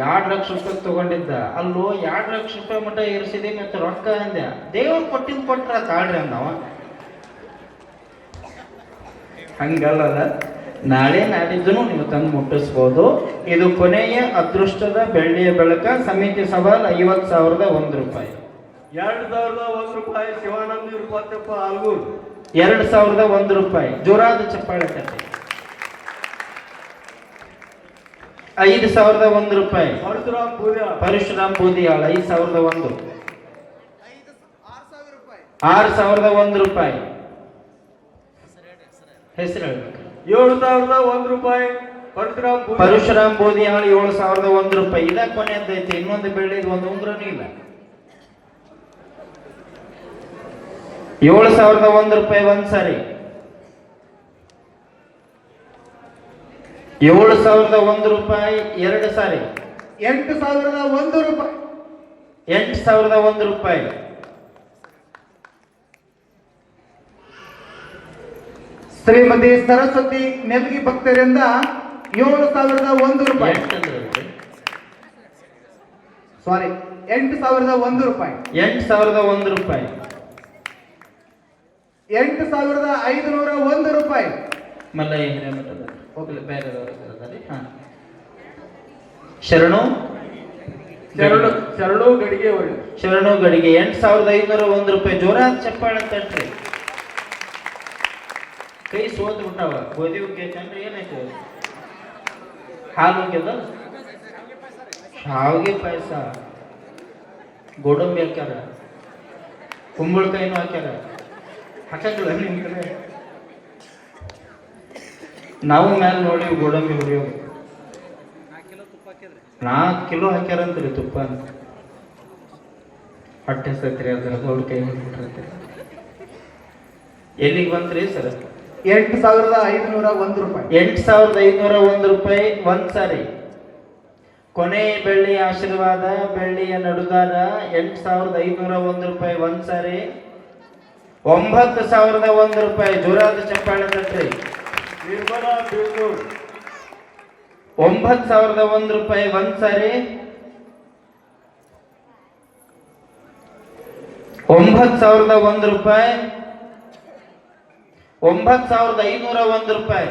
2 ಲಕ್ಷ ರೂಪಾಯಿ ತಗೊಂಡಿದ್ದ. ಅಲ್ಲೋ 2 ಲಕ್ಷ ರೂಪಾಯಿ ಮಟ್ಟ ಇರಿಸಿದೆ ಮತ್ತೆ ರೊಕ್ಕ ಅಂದೆ. ದೇವ್ರು ಕೊಟ್ಟಿದ್ದು ಕೊಟ್ರ ತಾಳ್ರಿ ಅಂದವ. ಹಂಗಲ್ಲದ. ನಾಳೆ ನಾಡಿದ್ದು ನೀವು ತಂದು ಮುಟ್ಟಿಸ್ಬೋದು. ಇದು ಕೊನೆಯ ಅದೃಷ್ಟದ ಬೆಳ್ಳಿಯ ಬೆಳಕ. ಸಮಿತಿ ಸವಾಲ್ 50,001 ರೂಪಾಯಿ. 2,001 ರೂಪಾಯಿ ಶಿವಾನಂದ ವಿರೂಪಾಕ್ಷಪ್ಪ ಆಲ್ಗೂರ್. 2,001 ರೂಪಾಯಿ. ಜೋರಾದ ಚಪ್ಪಾಳೆ ಕಟ್ಟಿ. 5,001 ರೂಪಾಯಿ. ಪರಶುರಾಮ್ ಪೂಜಾ. ಪರಶುರಾಮ್ ಬೂದಿಯಾಳ 5,001. 6,001 ರೂಪಾಯಿ. ಹೆಸರು ಹೇಳ್ಬೇಕು. 7,001 ರೂಪಾಯಿ. ಪರಶುರಾಮ್ ಬೋದಿಹಾಳ್ 7,001 ರೂಪಾಯಿ. ಇದ ಕೊನೆಯದೈತಿ. ಇನ್ನೊಂದು ಬೆಳ್ಳಿದ ಒಂದು ಉಂಗ್ರನೂ ಇಲ್ಲ. 7,001 ರೂಪಾಯಿ ಒಂದ್ ಸಾರಿ. 7,001 ರೂಪಾಯಿ ಎರಡು ಸಾರಿ. 8,001 ರೂಪಾಯಿ. 8,001 ರೂಪಾಯಿ. ಶ್ರೀಮತಿ ಸರಸ್ವತಿ ನೆಲ್ಗಿ ಭಕ್ತರಿಂದ 7,001 ರೂಪಾಯಿ. ಸಾರಿ, 8,001 ರೂಪಾಯಿ. 8,001 ರೂಪಾಯಿ. 8,501 ರೂಪಾಯಿ. ಮಲ್ಲಯ್ಯ ಹಿರೇಮಠದ ಹೋಗಲಿ ಬೇರೆದವರು ಹಾ. ಶರಣು ಗಡಿಗೆ ಅವರು. ಶರಣು ಗಡಿಗೆ 8,501 ರೂಪಾಯಿ. ಜೋರಾದ ಚಪ್ಪಾಳೆ ತಟ್ರಿ. ಕೈ ಸೋತ್ ಬಿಟ್ಟಾವ. ಗೋಧಿ ಹುಗ್ಗಿ ಚಂದ್ರಿ ಏನಾಯ್ತು? ಹಾಲು ಹೋಗ್ಯದ, ಶಾವಿಗೆ ಪಾಯಸ, ಗೋಡಂಬಿ ಹಾಕ್ಯಾರ, ಕುಂಬಳಕಾಯಿನೂ ಹಾಕ್ಯಾರ. ಹಾಕಂಗಿಲ್ಲ ನಿಮ್ ಕಡೆ? ನಾವು ಮ್ಯಾಲ ನೋಡಿ ಗೋಡಂಬಿ ಹುರಿಯೋ 4 ಕಿಲೋ ಹಾಕ್ಯಾರಂತ್ರಿ ತುಪ್ಪ. ಹೊಟ್ಟೆ ಸತ್ರಿ ಅದ್ರ ದೊಡ್ಡ ಕೈ ಹಿಡ್ಬಿಟ್ರಿ. ಎಲ್ಲಿಗೆ ಬಂತ್ರಿ ಸರ್? 8,501 ರೂಪಾಯಿ. 8,501 ರೂಪಾಯಿ ಒಂದ್ ಸಾರಿ. ಕೊನೆ ಬೆಳ್ಳಿ ಆಶೀರ್ವಾದ ಬೆಳ್ಳಿಯ ನಡುದಾರ 8,501 ರೂಪಾಯಿ ಒಂದ್ ಸಾರಿ. 9,001 ರೂಪಾಯಿ. ಜೋರಾದ ಚಪ್ಪಾಳೆ ತಟ್ರಿ. ನಿರ್ಮಲಾ ಬೇಲೂರ್ 9,001 ರೂಪಾಯಿ ಒಂದ್ ಸಾರಿ. 9,001 ರೂಪಾಯಿ. 9,501 ರೂಪಾಯಿ.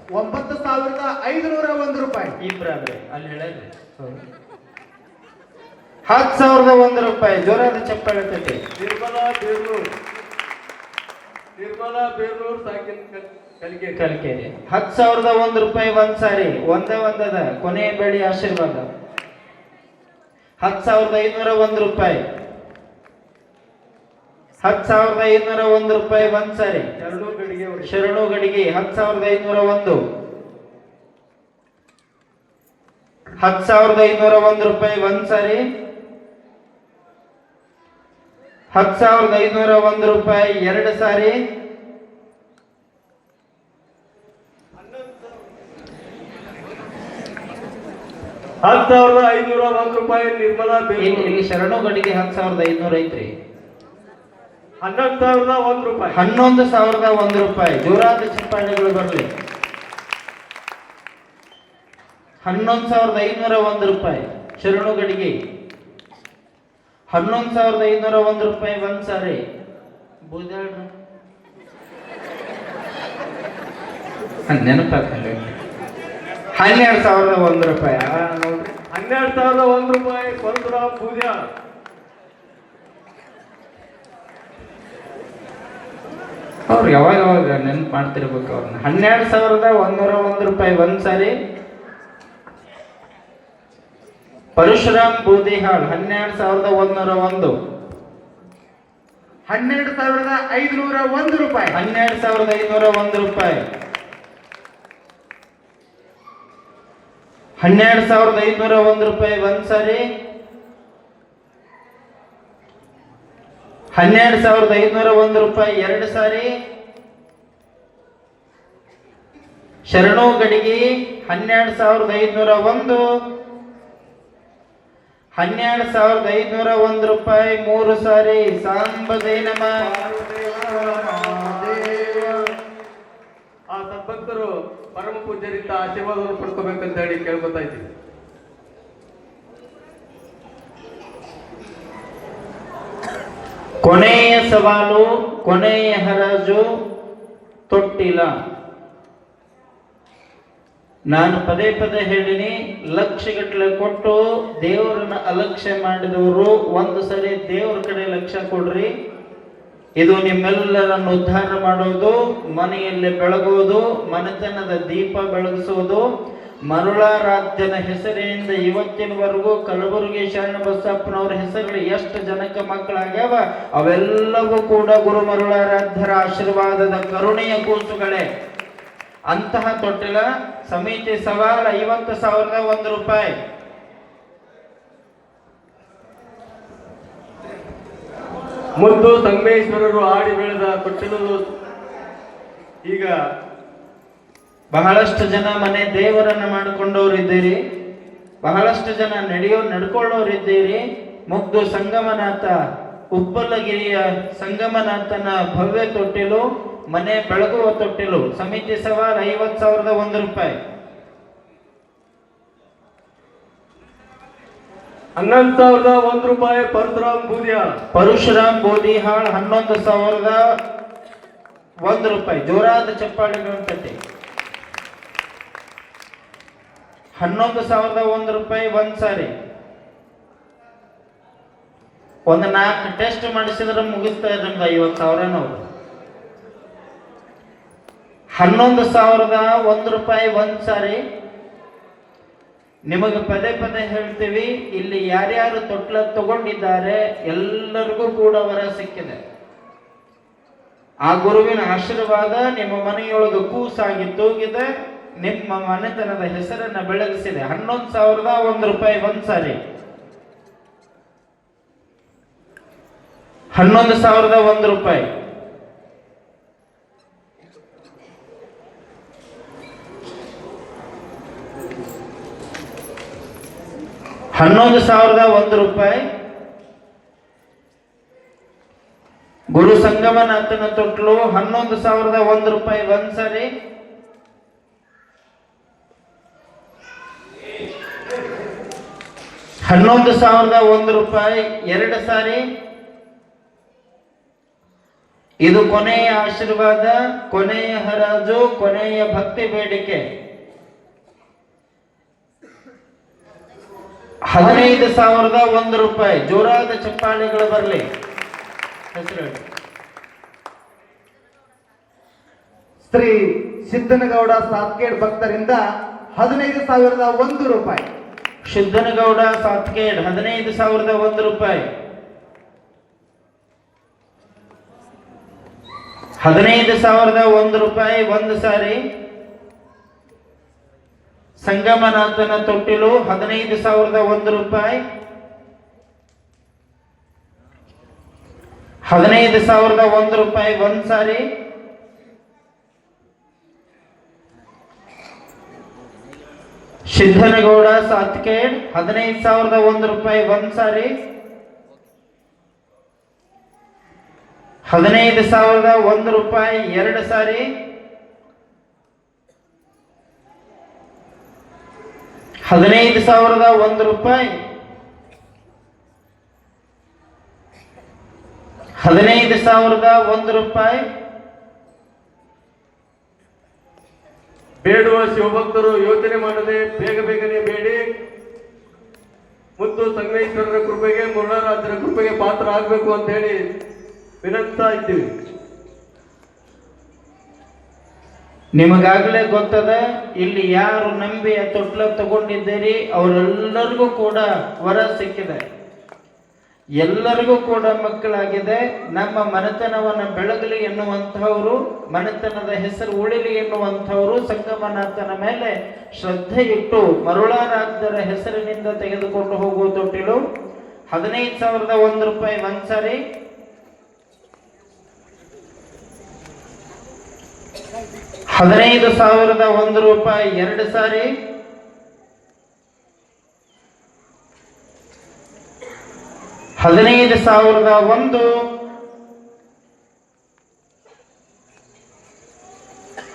9,501 ರೂಪಾಯಿ. ಇಬ್ರಾದ್ರೆ ಅಲ್ಲಿ ಹೇಳಿದ್ರಿ. 10,001 ರೂಪಾಯಿ. ಜೋರಾದ ಚಪ್ಪಾಳೆ ತಟ್ಟಿ. ನಿರ್ಮಲಾ ಬೇಲೂರ್ ಸಾಕಿನ ಕಲಿಕೆರೆ 10,001 ರೂಪಾಯಿ ಒಂದ್ ಸಾರಿ. ಒಂದದ ಕೊನೆಯ ಬೆಳ್ಳಿ ಆಶೀರ್ವಾದ 10,501 ರೂಪಾಯಿ. 10,501 ರೂಪಾಯಿ ಒಂದ್ ಸಾರಿ. ಶರಣು ಗಡಿಗೆ 10,501. 10,501 ರೂಪಾಯಿ ಒಂದ್ ಸಾರಿ. 10,501 ರೂಪಾಯಿ ಎರಡು ಸಾರಿ. 10,501 ರೂಪಾಯಿ. ನಿರ್ಮಲಾ ಬೇಲೂರ್. ಇಲ್ಲಿ ಶರಣು ಗಡಿಗೆ 10,500 ಐತ್ರಿ. 11,001 ರೂಪಾಯಿ. 11,001 ರೂಪಾಯಿ. ಜೋರಾದ ಚಪ್ಪಾಳೆಗಳು ಬರಲಿ. 11,501 ರೂಪಾಯಿ. ಶರಣು ಗಡಿಗೆ 11,501 ರೂಪಾಯಿ ಒಂದ್ ಸಾರಿ. ಬೂದಾಡ್ರು ನೆನಪಾಕಲ್ಲ. 12,001 ರೂಪಾಯಿ. ನೋಡ್ರಿ 12,001 ರೂಪಾಯಿ. ಪರಶುರಾಮ್ ಬೋದಿಹಾಳ್. ಅವ್ರು ಯಾವಾಗ ನೆನಪು ಮಾಡ್ತಿರ್ಬೇಕು ಅವ್ರನ್ನ. 12,101 ರೂಪಾಯಿ ಒಂದ್ ಸಾರಿ. ಪರಶುರಾಮ್ ಬೋದಿಹಾಳ್ 12,101. 12,501 ರೂಪಾಯಿ. 12,501 ರೂಪಾಯಿ. 12,501 ರೂಪಾಯಿ ಒಂದ್ ಸಾರಿ. 12,501 ರೂಪಾಯಿ ಎರಡು ಸಾರಿ. ಶರಣು ಗಡಿಗೆ 12,501. 12,501 ರೂಪಾಯಿ ಮೂರು ಸಾರಿ. ಸಾಂಬದೇ ನಮ. ಆ ಸದ್ಭಕ್ತರು ಪರಮ ಪೂಜ್ಯರಿಂದ ಆಶೀರ್ವಾದವನ್ನು ಪಡ್ಕೋಬೇಕಂತ ಹೇಳಿ ಕೇಳ್ಕೊತಾ ಇದ್ದೀವಿ. ಕೊನೆಯ ಸವಾಲು, ಕೊನೆಯ ಹರಾಜು ತೊಟ್ಟಿಲ್ಲ. ನಾನು ಪದೇ ಪದೇ ಹೇಳಿನಿ, ಲಕ್ಷಗಟ್ಟಲೆ ಕೊಟ್ಟು ದೇವರನ್ನ ಅಲಕ್ಷ್ಯ ಮಾಡಿದವರು ಒಂದು ಸರಿ ದೇವರ ಕಡೆ ಲಕ್ಷ್ಯ ಕೊಡ್ರಿ. ಇದು ನಿಮ್ಮೆಲ್ಲರನ್ನು ಉದ್ಧಾರ ಮಾಡೋದು, ಮನೆಯಲ್ಲಿ ಬೆಳಗೋದು, ಮನೆತನದ ದೀಪ ಬೆಳಗಿಸೋದು, ಮರುಳಾರಾಧ್ಯನ ಹೆಸರಿನಿಂದ ಇವತ್ತಿನವರೆಗೂ ಕಲಬುರಗಿ ಶರಣ ಬಸಪ್ಪನವ್ರ ಹೆಸರುಗಳು ಎಷ್ಟು ಜನಕ್ಕೆ ಮಕ್ಕಳಾಗ್ಯಾವ ಅವೆಲ್ಲವೂ ಕೂಡ ಗುರು ಮರುಳಾರಾಧ್ಯರ ಆಶೀರ್ವಾದದ ಕರುಣೆಯ ಕೂಸುಗಳೇ. ಅಂತಹ ತೊಟ್ಟಿಲ ಸಮಿತಿ ಸವಾಲ್ 50,001 ರೂಪಾಯಿ. ಮುದ್ದು ಸಂಗಮೇಶ್ವರರು ಆಡಿ ಬೆಳೆದ ತೊಟ್ಟಿಲು ಈಗ ಬಹಳಷ್ಟು ಜನ ಮನೆ ದೇವರನ್ನ ಮಾಡಿಕೊಂಡವರಿದ್ದೀರಿ, ಬಹಳಷ್ಟು ಜನ ನಡ್ಕೊಳ್ಳೋರಿದ್ದೀರಿ. ಮುಗ್ದು ಸಂಗಮನಾಥ ಉಪ್ಪಲಗಿರಿಯ ಸಂಗಮನಾಥನ ಭವ್ಯ ತೊಟ್ಟಿಲು, ಮನೆ ಬೆಳಗುವ ತೊಟ್ಟಿಲು ಸಮಿತಿ ಸವಾಲ್ 50,001 ರೂಪಾಯಿ. 11,001 ರೂಪಾಯಿ. ಪರಶುರಾಮ್ ಬೋದಿಹಾಳ್ 11,001 ರೂಪಾಯಿ. ಜೋರಾದ ಚಪ್ಪಾಳೆಗಳನ್ನು ತಟ್ಟಿ. 11,001 ರೂಪಾಯಿ ಒಂದ್ ಸಾರಿ. ಒಂದು 4 ಟೆಸ್ಟ್ ಮಾಡಿಸಿದ್ರೆ ಮುಗಿಸ್ತಾ ಇದ್ದ 50,000 ನಾವು. 11,001 ರೂಪಾಯಿ ಒಂದ್ ಸಾರಿ. ನಿಮಗೆ ಪದೇ ಪದೇ ಹೇಳ್ತೀವಿ, ಇಲ್ಲಿ ಯಾರ್ಯಾರು ತೊಟ್ಲ ತಗೊಂಡಿದ್ದಾರೆ ಎಲ್ಲರಿಗೂ ಕೂಡ ವರ ಸಿಕ್ಕಿದೆ. ಆ ಗುರುವಿನ ಆಶೀರ್ವಾದ ನಿಮ್ಮ ಮನೆಯೊಳಗೆ ಕೂಸಾಗಿ ತೂಗಿದೆ, ನಿಮ್ಮ ಮನೆತನದ ಹೆಸರನ್ನ ಬೆಳಗಿಸಿದೆ. 11,001 ರೂಪಾಯಿ ಒಂದ್ ಸಾರಿ. 11,001 ರೂಪಾಯಿ. 11,001 ರೂಪಾಯಿ. ಗುರು ಸಂಗಮನಾಥನ ತೊಟ್ಲು 11,001 ರೂಪಾಯಿ ಒಂದ್ ಸಾರಿ. 11,001 ರೂಪಾಯಿ ಎರಡು ಸಾರಿ. ಇದು ಕೊನೆಯ ಆಶೀರ್ವಾದ, ಕೊನೆಯ ಹರಾಜು, ಕೊನೆಯ ಭಕ್ತಿ ಬೇಡಿಕೆ. 15,001 ರೂಪಾಯಿ. ಜೋರಾದ ಚಪ್ಪಾಳೆಗಳು ಬರಲಿ. ಹೆಸರು ಶ್ರೀ ಸಿದ್ದನಗೌಡ ಸಾತ್ಕೇಡ್ ಭಕ್ತರಿಂದ 15,001 ರೂಪಾಯಿ. ಸಿದ್ದನಗೌಡ ಸಾತ್ಕೇಡ್ 15,001 ರೂಪಾಯಿ. 15,001 ರೂಪಾಯಿ ಒಂದು ಸಾರಿ. ಸಂಗಮನಾಥನ ತೊಟ್ಟಿಲು 15,001 ರೂಪಾಯಿ. 15,001 ರೂಪಾಯಿ ಒಂದ್ ಸಾರಿ. 15,001 ಸಿದ್ದನಗೌಡ ಸಾತ್ಕೇಡ್ 15,001 ರೂಪಾಯಿ ಒಂದ್ ಸಾರಿ. 15,001 ರೂಪಾಯಿ ಎರಡು ಸಾರಿ. 15,001 ರೂಪಾಯಿ. 15,001 ರೂಪಾಯಿ. ಬೇಡುವ ಶಿವಭಕ್ತರು ಯೋಚನೆ ಮಾಡದೆ ಬೇಗನೆ ಬೇಡಿ. ಮುದ್ದು ಸಂಗಮೇಶ್ವರರ ಕೃಪೆಗೆ, ಮುರುಳರಾಜರ ಕೃಪೆಗೆ ಪಾತ್ರ ಆಗಬೇಕು ಅಂತ ಹೇಳಿ ವಿನಂತಾ ಇದ್ದೀವಿ. ನಿಮಗಾಗಲೇ ಗೊತ್ತದ, ಇಲ್ಲಿ ಯಾರು ನಂಬಿ ಆ ತೊಟ್ಲ ತಗೊಂಡಿದ್ದೀರಿ ಅವರೆಲ್ಲರಿಗೂ ಕೂಡ ವರ ಸಿಕ್ಕಿದೆ, ಎಲ್ಲರಿಗೂ ಕೂಡ ಮಕ್ಕಳಾಗಿದೆ. ನಮ್ಮ ಮನೆತನವನ್ನ ಬೆಳಗಲಿ ಎನ್ನುವಂಥವರು, ಮನೆತನದ ಹೆಸರು ಉಳಿಲಿ ಎನ್ನುವಂಥವರು ಸಂಗಮನಾಥನ ಮೇಲೆ ಶ್ರದ್ಧೆ ಇಟ್ಟು ಮರುಳಾರಾಧ್ಯರ ಹೆಸರಿನಿಂದ ತೆಗೆದುಕೊಂಡು ಹೋಗುವ ತೊಟ್ಟಿಲು 15,001 ರೂಪಾಯಿ ಒಂದ್ ಸಾರಿ. 15,001 ರೂಪಾಯಿ ಎರಡು ಸಾರಿ. 15,001.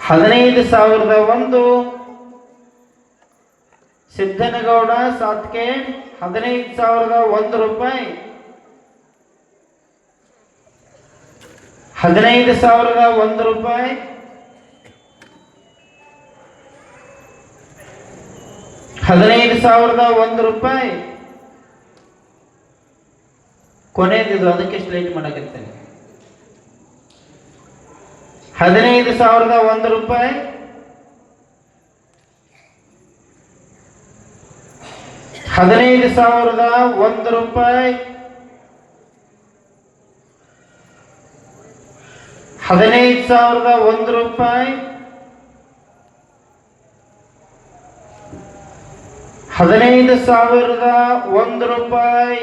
15,001 ಸಿದ್ದನಗೌಡ ಸಾತ್ಕೇಡ್ 15,001 ರೂಪಾಯಿ. 15,001 ರೂಪಾಯಿ. 15,001 ರೂಪಾಯಿ ಕೊನೆಯದು, ಅದಕ್ಕೆ ಸ್ಲೈಟ್ ಮಾಡಕತ್ತೇನೆ. 15,001 ರೂಪಾಯಿ. 15,001 ರೂಪಾಯಿ. 15,001 ರೂಪಾಯಿ. 15,001 ರೂಪಾಯಿ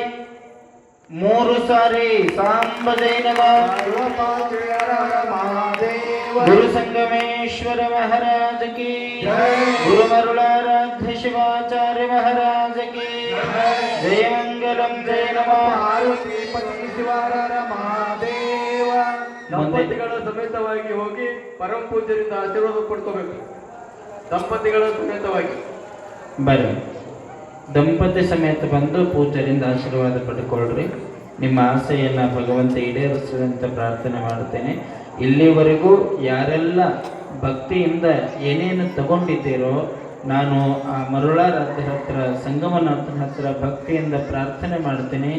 3 ಸಾರಿ. ಸಾಂಬ ಜೈನಮ ಗುರು ಸಂಗಮೇಶ್ವರ ಮಹಾರಾಜ ಕಿ ಗುರು ಮರುಳಾರಾಧ್ಯ ಶಿವಾಚಾರ್ಯ ಮಹಾರಾಜ ಕಿ ಜಯ ಮಂಗಲಂ ಜಯ ನಮಃ ಮಹಾದೇವ. ದಂಪತಿಗಳ ಸಮೇತವಾಗಿ ಹೋಗಿ ಪರಮ ಪೂಜ್ಯರಿಂದ ಆಶೀರ್ವಾದ ಪಡ್ಕೋಬೇಕು. ದಂಪತಿಗಳ ಸಮೇತವಾಗಿ ಬರ್ರಿ, ದಂಪತಿ ಸಮೇತ ಬಂದು ಪೂಜ್ಯರಿಂದ ಆಶೀರ್ವಾದ ಪಡ್ಕೊಳ್ರಿ. ನಿಮ್ಮ ಆಸೆಯನ್ನು ಭಗವಂತ ಈಡೇರಿಸಲಿ ಅಂತ ಪ್ರಾರ್ಥನೆ ಮಾಡ್ತೇನೆ. ಇಲ್ಲಿವರೆಗೂ ಯಾರೆಲ್ಲ ಭಕ್ತಿಯಿಂದ ಏನೇನು ತಗೊಂಡಿದ್ದೀರೋ ನಾನು ಆ ಮರುಳಾರಾಧ್ಯರ ಹತ್ರ, ಸಂಗಮನಾಥನ ಹತ್ರ ಭಕ್ತಿಯಿಂದ ಪ್ರಾರ್ಥನೆ ಮಾಡ್ತೀನಿ.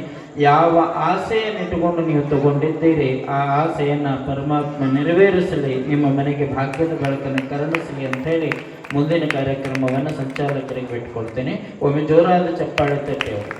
ಯಾವ ಆಸೆಯನ್ನು ಇಟ್ಟುಕೊಂಡು ನೀವು ತಗೊಂಡಿದ್ದೀರಿ ಆ ಆಸೆಯನ್ನು ಪರಮಾತ್ಮ ನೆರವೇರಿಸಲಿ, ನಿಮ್ಮ ಮನೆಗೆ ಭಾಗ್ಯದ ಬೆಳಕನ್ನು ಕರುಣಿಸಲಿ ಅಂತ ಹೇಳಿ ಮುಂದಿನ ಕಾರ್ಯಕ್ರಮವನ್ನು ಸಂಚಾಲಕರಿಗೆ ಬಿಟ್ಕೊಳ್ತೇನೆ. ಒಮ್ಮೆ ಜೋರಾದ ಚಪ್ಪಾಳೆ ತಟ್ಟೆ ಅವರು.